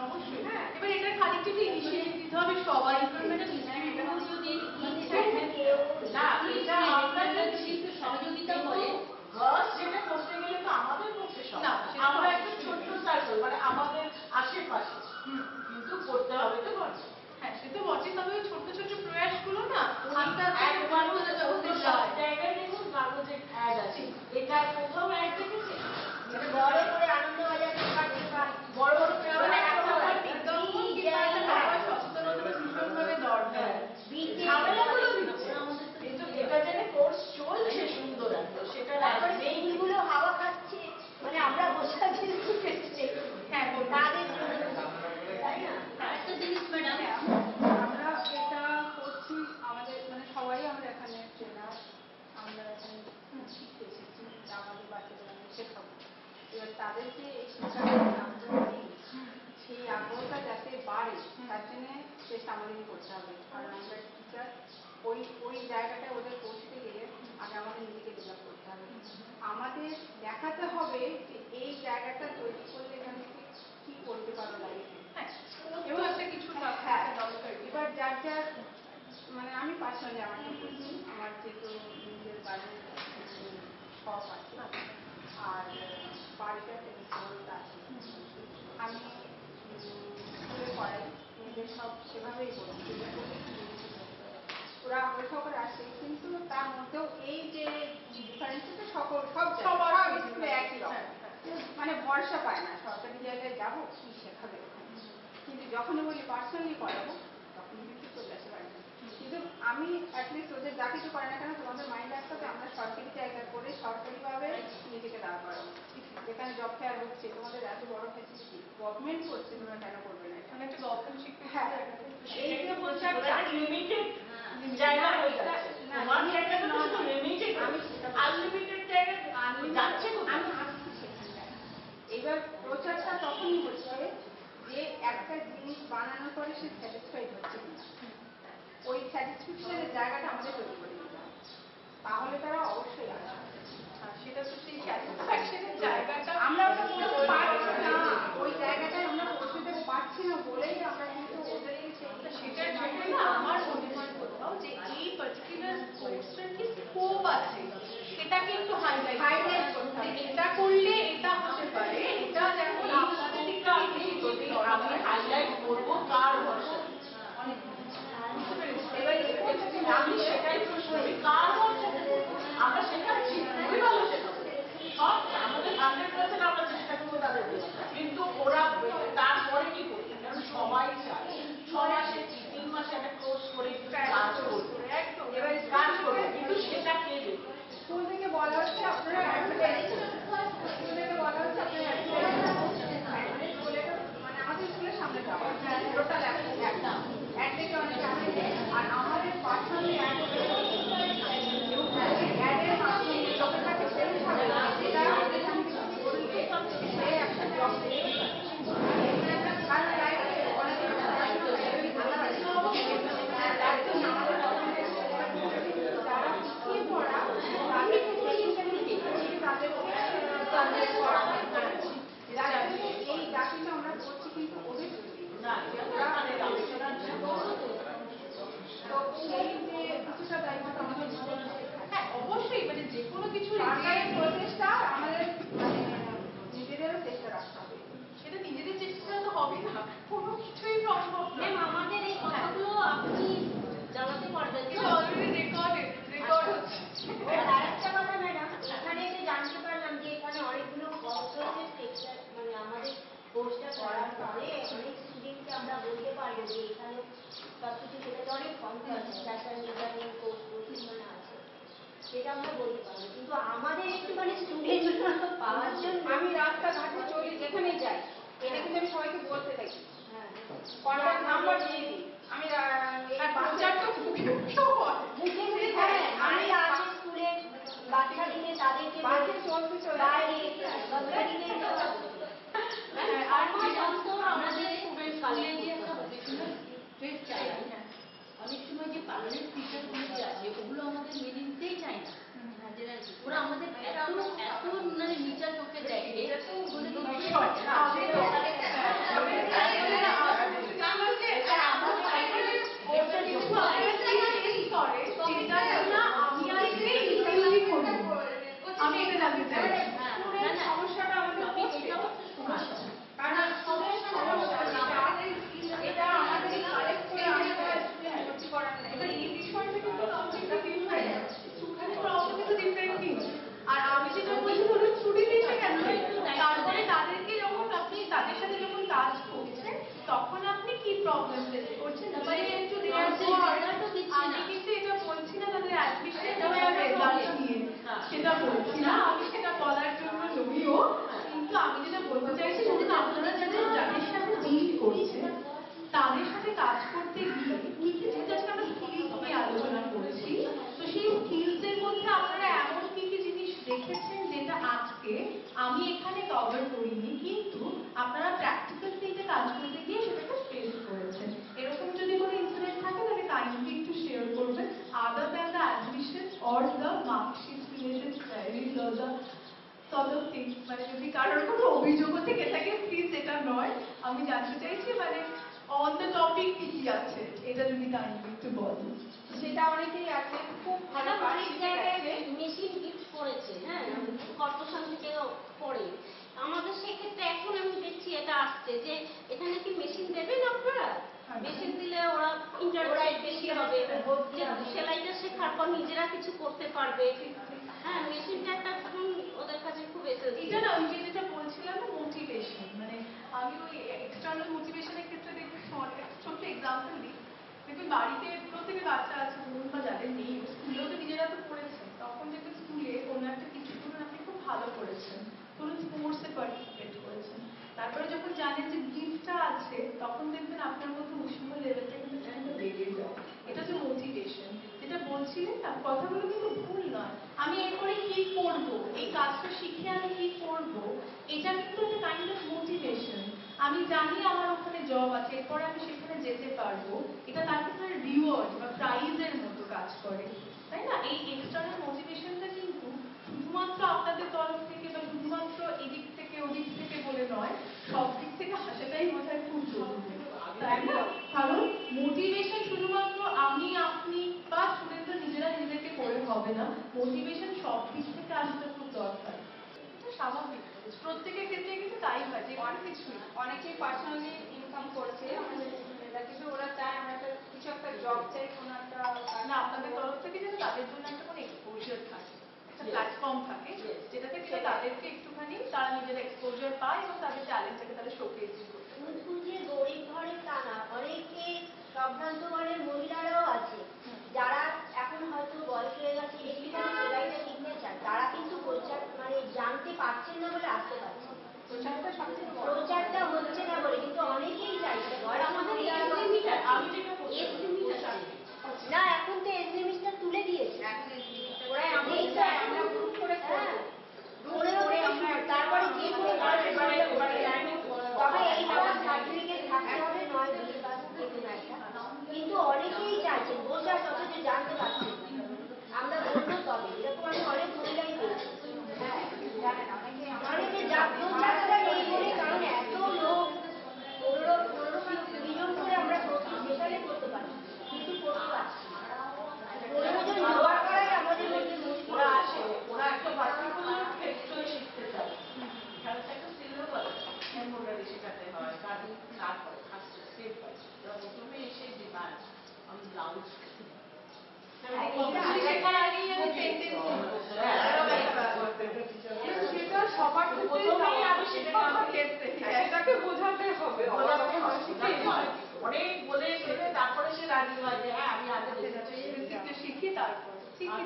অবশ্যই। হ্যাঁ, এবার এটা খানিকটা একটু ইনিশিয়েটিভ দিতে হবে সবাই, ম্যাডাম ইনস্টিটিউটগুলো যদি না, এটা আপনাদের সহযোগিতা করে। গার্লস যেটা করতে গেলে তো আমাদের পক্ষে সব না, সেটা আমরা তো একটা ছোট্ট সার্কেল, মানে আমাদের আশেপাশে, কিন্তু করতে হবে তো বটে। হ্যাঁ, সে তো বটে, তবে ওই ছোট্ট ছোট্ট প্রয়াসগুলো না আস্তে আস্তে একবার জগতে সব যায়। জায়গায় দেখুন কাগজের অ্যাড আছে, এটা কোথাও অ্যাড দেখেছে, বড় করে আনন্দবাজার পেপার বড় বড় মানে পেপারে একটা একটা আমার বিজ্ঞাপন কিংবা একটা সবার সচেতনতা ভীষণভাবে দরকার। ঝামেলাগুলো দিচ্ছে, কিন্তু এটা জেনে কোর্স চলছে সুন্দর একটা, সেটা তারপরে স্কুলগুলো হাওয়া খাচ্ছে, মানে আমরা বসে আছি হ্যাঁ, তাদের জন্য, তাই না? একটা জিনিস ম্যাডাম, আমরা এটা করছি আমাদের মানে সবাই আমরা এখানে ট্রেনার, আমরা এখানে শিখতে এসেছি, আমাদের বাচ্চাদের আমরা শেখাবো। এবার তাদেরকে এই শিক্ষার আগ্রহ নেই, সেই আগ্রহটা যাতে বাড়ে তার জন্যে চেষ্টা আমাদেরই করতে হবে। কারণ আমরা টিচার, ওই জায়গাটায় ওদের পৌঁছতে গেলে আগে আমাদের নিজেকে ডেভেলপ করতে হবে। আমাদের দেখাতে হবে যে এই জায়গাটা তৈরি করলে এখান থেকে কি করতে পারো লাইফে। এবং একটা কিছু হ্যাঁ দরকার। এবার যার যার মানে আমি পার্সোনালি আমাকে বলছি, আমার যেহেতু নিজের বাড়ির শখ আছে আর বাড়িটা টেলিফোনটা আছে, আমি স্কুলে পড়াই, মেয়েদের সব সেভাবেই বলছি, ওরা বৈঠক করে আসে, কিন্তু তার মধ্যেও এই যে ডিফারেন্সটা সব স্কুলে একই রকম, মানে ভরসা পায় না সরকারি জায়গায় যাবো কি শেখাবে ওখানে। কিন্তু যখনই বলি পার্সোনালি পড়াবো তখনই কিন্তু চলে আসে বাড়িতে। কিন্তু আমি অ্যাটলিস্ট ওদের যা কিছু করে না কেন তোমাদের মাইন্ড রাখতে হবে আমরা সরকারি জায়গায় করে সরকারিভাবে নিজেকে দাঁড় করাবো। যেখানে জব ফেয়ার হচ্ছে, তোমাদের এত বড় ফ্যাসিলিটি গভর্নমেন্ট করছে, তোমরা কেন করবে না? এখানে একটা গভর্নমেন্ট শিক্ষা, হ্যাঁ এই যে বলছে একটা লিমিটেড জায়গা হয়ে যাচ্ছে, তোমার জায়গাটা তো শুধু লিমিটেড, আনলিমিটেড জায়গা যাচ্ছে কোথায়? আমি আসছি সেখানটায়। এবার প্রচারটা তখনই হচ্ছে যে একটা জিনিস বানানোর পরে সে স্যাটিসফাইড হচ্ছে কিনা, ওই স্যাটিসফ্যাকশনের জায়গাটা আমাদের তৈরি করে দিতে হবে, তাহলে তারা অবশ্যই আসবে। সেটা তো সেই স্যাটিসফ্যাকশনের জায়গাটা আমরা ওটা করতে পারছি না, ওই জায়গাটায় আমরা পৌঁছতে পারছি না বলেই আমরা কিন্তু ওদেরকে সেটার জন্য না আমার মনে হয় কোথাও যে এই পার্টিকুলার কোর্সটার কি স্কোপ আছে সেটাকে একটু হাইলাইট করতে হবে, এটা করলে এটা হতে পারে, এটা যেমন আপনাদের দিকটা আমি হাইলাইট করবো কার ভরসা, আমি সেটাই প্রশ্ন, আমি কার ভরসা, আমরা শেখাচ্ছি খুবই ভালো শেখাবো, সব আমাদের 100% আমরা চেষ্টা করবো তাদের দেওয়া, কিন্তু ওরা তারপরে কি করবে, কারণ সবাই চায় 6 মাসে 3 মাসে একটা কোর্স করে কাজ করবে, একদম এবার কাজ করবে, কিন্তু সেটা কে দেবে? স্কুল থেকে বলা হচ্ছে আপনারা অ্যাডভার্টাইজ করুন, স্কুল থেকে বলা হচ্ছে আপনারা অ্যাডভার্টাইজ মানে আমাদের স্কুলের সামনে যাওয়া টোটাল একটা অ্যাড থেকে অনেক আর আমাদের পার্সোনালি অ্যাডের মাধ্যমে লোকের কাছে সেলস হবে না, যেটা ওদের সামনে কিছু বলবে সে একটা জব পেয়ে কারণ লাইফে অনেক তার জন্য আমাদের যারা পিছিয়ে পড়া তাদেরকে এই চাকরিটা আমরা করছি কিন্তু ওদের না, এটা আমাদের আলোচনার জন্য তো সেই যে কিছুটা দায়িত্ব আমাদের নিতে হবে। হ্যাঁ অবশ্যই, মানে যে কোনো কিছু সরকারের প্রচেষ্টা আমাদের মানে নিজেদেরও চেষ্টা রাখতে হবে, সেটা নিজেদের চেষ্টা তো হবে না, কোনো কিছুই সম্ভব না। আমাদের এই কথাগুলো আপনি জানাতে পারবেন এটা অলরেডি রেকর্ড হচ্ছে। আর একটা কথা ম্যাডাম, এখানে এসে জানতে পারলাম যে এখানে অনেকগুলো কর্পোরেটের সেক্টর, মানে আমাদের কোর্সটা করার পরে অনেক স্টুডেন্টকে আমরা বলতে পারবো যে এখানে সবকিছু সেটাতে অনেক সংখ্যা আছে, ফ্যাশন ডিজাইনিং কোর্স মানে আছে, সেটা আমরা বলতে পারবো, কিন্তু আমাদের একটু মানে স্টুডেন্ট পাওয়ার জন্য আমি রাস্তাঘাটে আর আমাদের স্কুলে যে একটা ভোকেশনাল ট্রেড চাই, অনেক সময় যে পার্লারের টিচার গুলো আছে ওগুলো আমাদের মেনে নিতেই চায় না। ওরা আমাদের এত এত মানে নিচা চোখে দেখে আমি এটা জানতে চাই সমস্যাটা আমাদের এটা আমাদের কালেক্ট করে এবার এই বিষয়টা কিন্তু এটা ফিল হয়ে যাচ্ছে স্টুডেন্ট প্রবলেম কিন্তু ডিফারেন্টলি। আর আমি যেটা বলছি ধরুন স্টুডেন্ট এসে গেছে, তারপরে তাদেরকে যখন আপনি তাদের সাথে যখন কাজ করছেন তখন আপনি কি প্রবলেম ফেস করছেন একটু আমি কিন্তু এটা বলছি না তাদের অ্যাডমিশন রেজাল্ট নিয়ে, সেটা বলছি না, আমি সেটা বলার জন্য নইও, কিন্তু আমি যেটা বলতে চাইছি ধরুন আপনারা যাদের সাথে ডিল করছেন তাদের সাথে কাজ করতে গিয়ে কি কি জিনিস আমরা স্কিলস নিয়ে আলোচনা করেছি, তো সেই স্কিলস এর মধ্যে আপনারা এমন কি কি জিনিস দেখেছেন যেটা আজকে আমি এখানে কভার করিনি কিন্তু আপনারা প্র্যাকটিক্যাল ফিল্ডে কাজ করতে গিয়ে সেটাকে ফেস করেছেন। এরকম যদি কোনো ইনসিডেন্ট থাকে তাহলে কাইন্ডলি একটু শেয়ার করবেন, other than the admission or the marksheet related queries or the sort of things, মানে যদি কারোর কোনো অভিযোগও থেকে থাকে প্লিজ এটা নয়, আমি জানতে চাইছি মানে অন দ্য টপিক কি কি আছে এটা যদি কাইন্ডলি একটু বলেন। সেটা অনেকেই আছে খুব ভালো অনেক জায়গায় মেশিন গিফট করেছে, হ্যাঁ কর্পোরেশন থেকে পড়ে আমাদের সেক্ষেত্রে এখন আমি দেখছি এটা আসছে যে এখানে কি মেশিন দেবেন আপনারা, মেশিন দিলে ওরা ইন্টারপ্রাইজ বেশি হবে, সেলাইটা শেখার পর নিজেরা কিছু করতে পারবে। হ্যাঁ মেশিনটা একটা ওদের কাছে খুব এটা না ওই যেটা বলছিলাম না মোটিভেশন, মানে আমি ওই এক্সটার্নাল মোটিভেশনের ক্ষেত্রে দেখুন ছোট্ট এক্সাম্পল দিই, দেখুন বাড়িতে প্রত্যেকের বাচ্চা আছে ধরুন বা যাদের নেই স্কুলেও তো নিজেরা তো পড়েছেন, তখন দেখবেন স্কুলে কোনো একটা কিছু ধরুন আপনি খুব ভালো করেছেন, ধরুন স্পোর্টসে পার্টিসিপেট করেছেন, তারপরে যখন জানেন যে গিফটটা আছে তখন দেখবেন আপনার মধ্যে উৎসাহ লেভেলটা কিন্তু বেড়ে যায়, এটা হচ্ছে মোটিভেশন। যেটা বলছিলেন না কথাগুলো কিন্তু ভুল নয়, আমি এরপরে কি করবো, এই কাজটা শিখে আমি কি করবো, এটা কিন্তু একটা কাইন্ড অফ মোটিভেশন। আমি জানি আমার ওখানে জব আছে, এরপরে আমি সেখানে যেতে পারবো, এটা তার ক্ষেত্রে রিওয়ার্ড বা প্রাইজের মতো কাজ করে, তাই না? এই এক্সটার্নাল মোটিভেশনটা কিন্তু শুধুমাত্র আপনাদের তরফ থেকে বা শুধুমাত্র এদিক থেকে ওদিক থেকে বলে নয়, সব দিক থেকে হাসাটাই বোঝায় খুব জরুরি, তাই না? কারণ মোটিভেশন শুধুমাত্র আমি আপনি বা স্টুডেন্টরা নিজেরা নিজেদেরকে করে হবে না, মোটিভেশন সব দিক থেকে আসতে খুব দরকার, এটা স্বাভাবিক, প্রত্যেকের ক্ষেত্রে কিন্তু তাই হয় যে কোনো কিছুই। অনেকেই পার্সোনালি ইনকাম করছে আমাদের কিন্তু ওরা চায় আমরা কিছু একটা জব চাই, কোনো একটা না আপনাদের তরফ থেকে যেন তাদের জন্য একটা কোনো এক্সপোজার থাকে, একটা প্ল্যাটফর্ম থাকে যেটা থেকে তাদেরকে একটুখানি তারা নিজেরা এক্সপোজার পায় এবং তাদের ট্যালেন্টটাকে তারা শোকেস করতে পারে। শুধু যে গরিব ঘরের তা না, অনেকে সম্ভ্রান্ত ঘরের মহিলারাও আছে যারা এখন হয়তো বয়স হয়ে গেছে একটুখানি সেলাইটা শিখতে চায়, তারা কিন্তু প্রচার মানে জানতে পারছেন না বলে আসতে পারছে, প্রচারটা সবথেকে বড় প্রচারটা হচ্ছে না বলে, কিন্তু অনেকেই চাইছে আমাদের না এখন তো এজ লিমিটটা তুলে দিয়েছে, ওরা এমনই চায় আমরা গ্রুপ করে তারপরে যে কোনো তবে এই সার্টিফিকেট থাকতে হবে নয় কিন্তু অনেকেই চাইছে বোঝার অথচ জানতে পারছে আমরা বলবো তবে এরকম আমি অনেক মহিলাই বলছি অনেকে যাত্রা নেই বলে, কারণ এত লোক 15-20 জন করে আমরা প্রতি সেখানে করতে পারি কিন্তু করতে পারছি 15 জন জোগাড় করাই আমাদের মধ্যে ওরা আসে, ওরা একটা পার্টিকুলার ক্ষেত্রে শিখতে চায়, এখানে একটা সিলেবাস এমব্রয়ডারি শেখাতে হয়, কাটিং তারপরে আসছে স্টেপ বাই স্টেপ, প্রথমে এসে ডিমান্ড আমি ব্লাউজ শেখার আগেই আমি সেটা সবার ক্ষেত্রেই আমি সেটাকে বোঝাতে হবে, অনেক বলে তারপরে সে রাজি হয় যে হ্যাঁ আমি আগে বেসিকটা শিখি তারপর শিখি।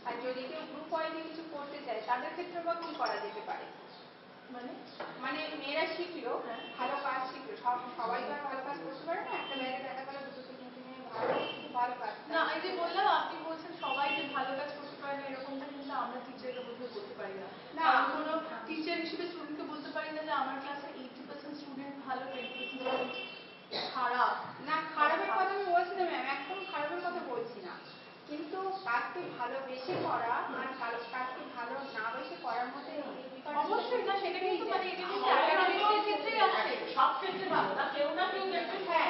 আর যদি কেউ গ্রুপ ওয়াইজে কিছু করতে চায় তাদের ক্ষেত্রে বা কি করা যেতে পারে, মানে মেয়েরা শিখলো ভালো কাজ শিখলো, সবাই তো আর ভালো কাজ করতে পারে না, একটা জায়গায় দেখা গেলো দুটো তিনটে মেয়ে ভালো কাজ না এই যে বললাম আপনি বলছেন সবাই যে ভালো কাজ করতে পারে না এরকমটা কিন্তু আমরা টিচাররা বোধহয় করতে পারি না, কোনো টিচার হিসেবে সেটা কিন্তু মানে এটা কিন্তু একাডেমিকের ক্ষেত্রেই আছে। সব ক্ষেত্রে ভালো না, কেউ না কেউ একটু হ্যাঁ,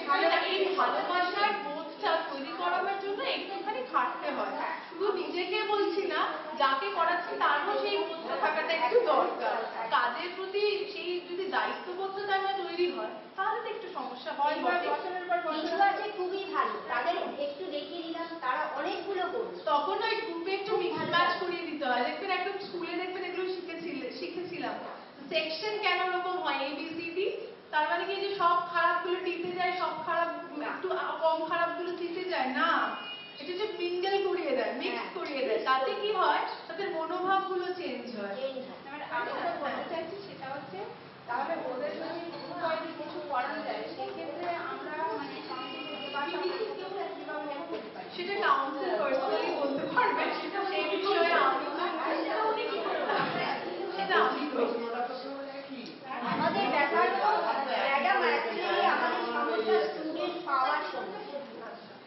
মানে এই ভালোবাসার বোধটা তৈরি করাবার জন্য একটুখানি খাটতে হয়। শুধু নিজেকে বলছি না, যাকে করাচ্ছি তারও সেই বোধটা থাকাটা একটু দরকার। কাজের প্রতি সেই যদি দায়িত্ববোধটা তার না তৈরি হয় তাহলে তো একটু সমস্যা হয়। বছরের পর বছর আছে খুবই ভালো, তাদের একটু দেখিয়ে দিলাম তারা অনেকগুলো করবে। তখন ওই গ্রুপে একটু মিক্স ম্যাচ করিয়ে দিতে হয়। দেখবেন একদম স্কুলে দেখবেন এগুলো শিখেছিলাম সেকশন কেন ওরকম হয় ABCD, তার মানে কি যে সব খারাপগুলো দিতে যায়, সব খারাপ একটু কম খারাপগুলো দিতে যায় না, এটা যে মিঙ্গেল করিয়ে দেয়, মিক্স করিয়ে দেয়, তাতে কি হয় তাদের মনোভাবগুলো চেঞ্জ হয়। এবার আমি যেটা বলতে চাইছি সেটা হচ্ছে তাহলে ওদের যদি উপায়টি কিছু করা যায় সেক্ষেত্রে আমরা মানে সংস্কৃতিকে বা কিভাবে হেল্প করতে পারি সেটা কাউন্সিল পার্সোনালি বলতে পারবে, সেটা সেই বিষয়ে আমি সেটা আমি আমাদের ব্যাপার ম্যাডাম অ্যাকচুয়ালি আমাদের সমস্যা স্টুডেন্ট পাওয়ার সমস্যা।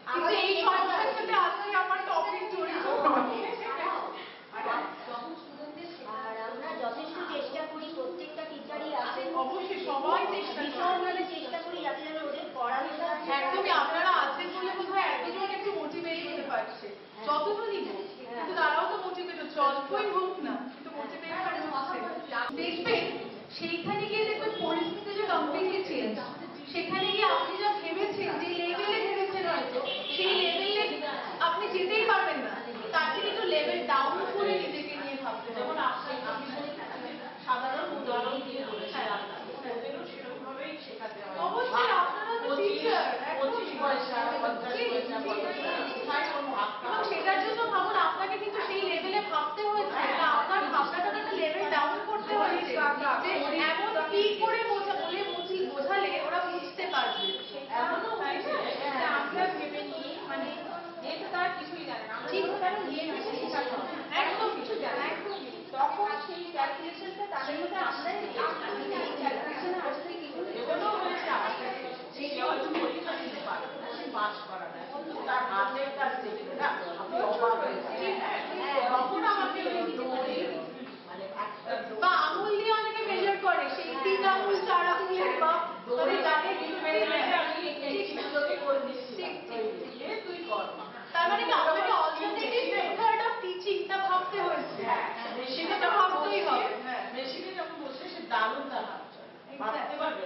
কিন্তু এই সমস্যার সাথে আসলে আমার টপিক জড়িত আর আমরা যথেষ্ট চেষ্টা করি, প্রত্যেকটা টিচারই আছে, অবশ্যই সবাই চেষ্টা করে। ভীষণভাবে চেষ্টা করি যাতে যেন ওদের পড়ানোটা একদমই আপনারা আছেন বলে বোধ হয় একজন একটু মোটিভেট হতে পারছে, যতজনই হোক, কিন্তু তারাও তো মোটিভেট হচ্ছে, অল্পই হোক না কিন্তু মোটিভেট হচ্ছে। দেখবেন সেইখানে গিয়ে দেখবেন পরিস্থিতি যে কমপ্লিটলি চেঞ্জ। সেখানে গিয়ে আপনি যা ভেবেছেন, যে লেভেলে ভেবেছেন হয়তো সেই লেভেলে আপনি যেতেই পারবেন না, তার থেকে একটু লেভেল ডাউন করে নিজেকে নিয়ে ভাবতে যেমন হবে। আমি সাধারণ উদাহরণ দিয়ে বলেছিলাম, ওদেরও সেরকম ভাবেই শেখাতে হয়। অবশ্যই আপনারা তো টিচার, 25 পয়সা 50 পয়সা কোথায় কোনো হাত এবং সেটার জন্য ভাবুন আপনাকে কিন্তু সেই লেভেলে ভাবতে হয়েছে, আপনার ভাবনাটা একটা লেভেল ডাউন করতে হয়েছে, যে এমন কি করে বোঝালে ওরা বুঝতে পারবে। এমনও হয়েছে যে আমরা ভেবে নিই মানে যেহেতু তারা কিছুই জানে না, আমরা যেহেতু তারা নিয়ে নিচ্ছি শেখাতে হবে, একদম কিছু জানে একদম তখন সেই ক্যালকুলেশনটা তাদের মধ্যে আমরাই এই ক্যালকুলেশনে আসতে কি করে এমনও হয়েছে আমার কাছে, যে হয়তো পরীক্ষা দিতে পারে না, সে পাস করা না, কিন্তু তার হাতের কাজ দেখলে না আপনি অবাক হয়ে যাবেন। তখন আমাকে ওই দৌড়ে মানে একটা বা আঙুল দিয়ে অনেকে মেজার করে, সেই 3 আঙুল 4 আঙুলের বা দৌড়ে তাকে আমি এই চিত্রকে করে দিচ্ছি তুই কর। তার মানে কি আপনাকে অল্টারনেটিভ মেথড অফ টিচিংটা ভাবতে হয়েছে, সেটা তো ভাবতেই হবে। হ্যাঁ, মেশিনে যখন বসে সে দারুণ তার হাত চলে, ভাবতে পারবে।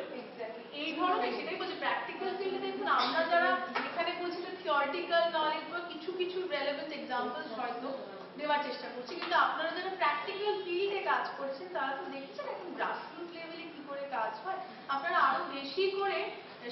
এই ধরনের, সেটাই বলছি প্র্যাকটিক্যাল ফিল্ডে দেখুন আমরা যারা এখানে বলছি তো থিওরিটিক্যাল নলেজ বা কিছু কিছু রেলেভেন্ট এক্সাম্পলস হয়তো দেওয়ার চেষ্টা করছি, কিন্তু আপনারা যারা প্র্যাকটিক্যাল ফিল্ডে কাজ করছেন তারা তো দেখছেন এখন গ্রাসরুট লেভেলে কি করে কাজ হয়, আপনারা আরো বেশি করে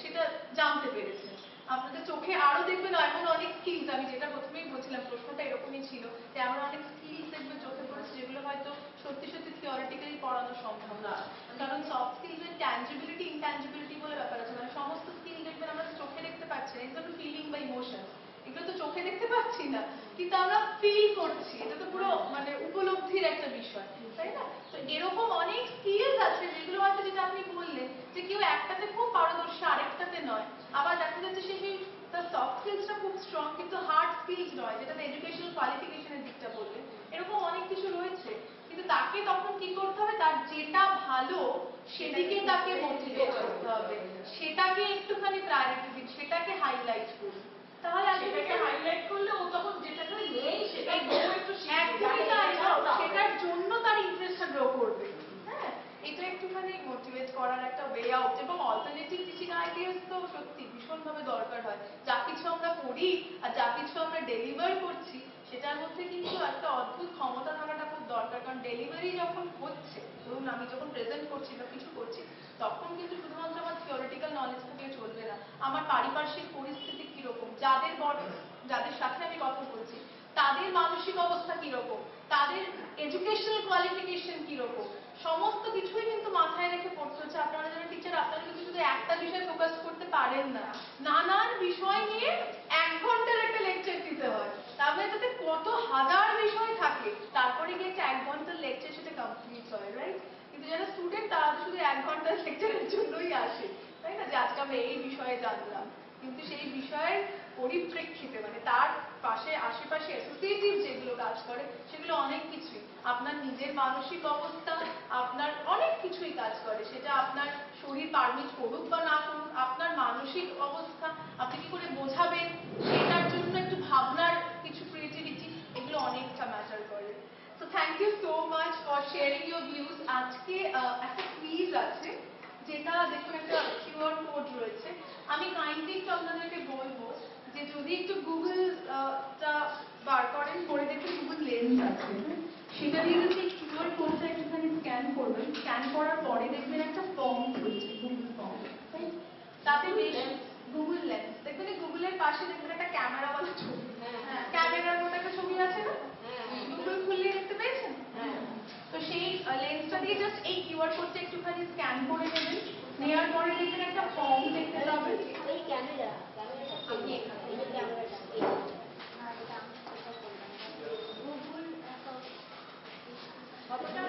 সেটা জানতে পেরেছেন। আপনাদের চোখে আরো দেখবেন এমন অনেক স্কিলস, আমি যেটা প্রথমেই বলছিলাম প্রশ্নটা এরকমই ছিল যে এমন অনেক স্কিলস দেখবেন চোখে পড়েছে যেগুলো হয়তো সত্যি সত্যি থিওরিটিক্যালি পড়ানো সম্ভব না। কারণ সফট স্কিলস এর ট্যাঞ্জিবিলিটি ইনট্যাঞ্জিবিলিটি বলে ব্যাপার আছে, মানে সমস্ত স্কিল দেখবেন আমরা চোখে দেখতে পাচ্ছি না, যেমন ফিলিং বা ইমোশন, এগুলো তো চোখে দেখতে পাচ্ছি না কিন্তু আমরা ফিল করছি, এটা তো পুরো মানে উপলব্ধির একটা বিষয়, তাই না? তো এরকম অনেক স্কিলস আছে যেগুলো হয়তো, যেটা আপনি বললেন যে কেউ একটাতে খুব পারদর্শী আরেকটাতে নয়, আবার দেখা যাচ্ছে সেই তার সফট স্কিলসটা খুব স্ট্রং কিন্তু হার্ড স্কিলস নয়, যেটা এডুকেশনাল কোয়ালিফিকেশনের দিকটা বললেন, এরকম অনেক কিছু রয়েছে। কিন্তু তাকে তখন কি করতে হবে, তার যেটা ভালো সেদিকে তাকে মোটিভেট করতে হবে, সেটাকে একটুখানি প্রায়োরিটি দিন, সেটাকে হাইলাইট করুন, তাহলে সেটাকে হাইলাইট করলে ও তখন যেটাতে নেই সেটাই একটু একদমই তাই, সেটার জন্য তার ইন্টারেস্টটা গ্রো করবে। হ্যাঁ, এটা একটুখানি মোটিভেট করার একটা ওয়ে আউট, এবং অল্টারনেটিভ টিচিং আইডিয়াস তো সত্যি ভীষণভাবে দরকার হয়। যা কিছু আমরা করি আর যা কিছু আমরা ডেলিভার করছি সেটার মধ্যে কিন্তু একটা অদ্ভুত ক্ষমতা থাকাটা খুব দরকার, কারণ ডেলিভারি যখন হচ্ছে, ধরুন আমি যখন প্রেজেন্ট করছি বা কিছু করছি, তখন কিন্তু শুধুমাত্র আমার থিওরিটিক্যাল নলেজ থাকলে চলবে না, আমার পারিপার্শ্বিক পরিস্থিতি কিরকম, যাদের সাথে আমি কথা বলছি তাদের মানসিক অবস্থা কিরকম, তাদের এডুকেশনাল কোয়ালিফিকেশন কিরকম, সমস্ত কিছুই কিন্তু মাথায় রেখে পড়তে হচ্ছে। আপনারা যারা টিচার, আপনারা কিন্তু শুধু একটা বিষয় ফোকাস করতে পারেন না, নানান বিষয় নিয়ে 1 ঘন্টার একটা লেকচার দিতে হয়, তারপরে তাতে কত হাজার বিষয় থাকে, তারপরে গিয়ে একটা 1 ঘন্টার লেকচার সেটা কমপ্লিট হয়, রাইট? কিন্তু যারা স্টুডেন্ট তারা তো শুধু 1 ঘন্টার লেকচারের জন্যই আসে, তাই না, যে আজকে আমরা এই বিষয়ে জানলাম, কিন্তু সেই বিষয়ের পরিপ্রেক্ষিতে মানে তার পাশে আশেপাশে অ্যাসোসিয়েটিভ যেগুলো কাজ করে সেগুলো অনেক কিছুই আপনার নিজের মানসিক অবস্থা আপনার অনেক কিছুই কাজ করে সেটা আপনার শরীর পারমিট করুক বা না করুক আপনার মানসিক অবস্থা আপনি কি করে বোঝাবেন সেটার জন্য একটু ভাবনার কিছু ক্রিয়েটিভিটি এগুলো অনেকটা ম্যাটার করে। So thank you so much for sharing your views. আজকে একটা কুইজ আছে যেটা দেখুন একটা কিউআর কোড রয়েছে আমি কাইন্ডলি একটু আপনাদেরকে বলবো যে যদি একটু গুগল টা বার করেন করে দেখুন গুগল লেন্স আছে সেটা দিয়ে যদি কিউআর কোডটা একটুখানি স্ক্যান করবেন স্ক্যান করার পরে দেখবেন একটা ফর্ম রয়েছে গুগল ফর্ম তাতে বেশ গুগল লেন্স দেখবেন গুগলের পাশে দেখবেন একটা ক্যামেরাওয়ালা ছবি হ্যাঁ ক্যামেরার মতো একটা ছবি আছে না গুগল খুললে দেখতে পেয়েছেন তো সেই লেন্সটা দিয়ে জাস্ট এই কিউআর কোডটা একটুখানি স্ক্যান করে নেবেন নেওয়ার পরে দেখবেন একটা ফর্ম দেখতে পাবেন এই ক্যামেরাটা এই যে ক্যামেরাটা গুগল কতটা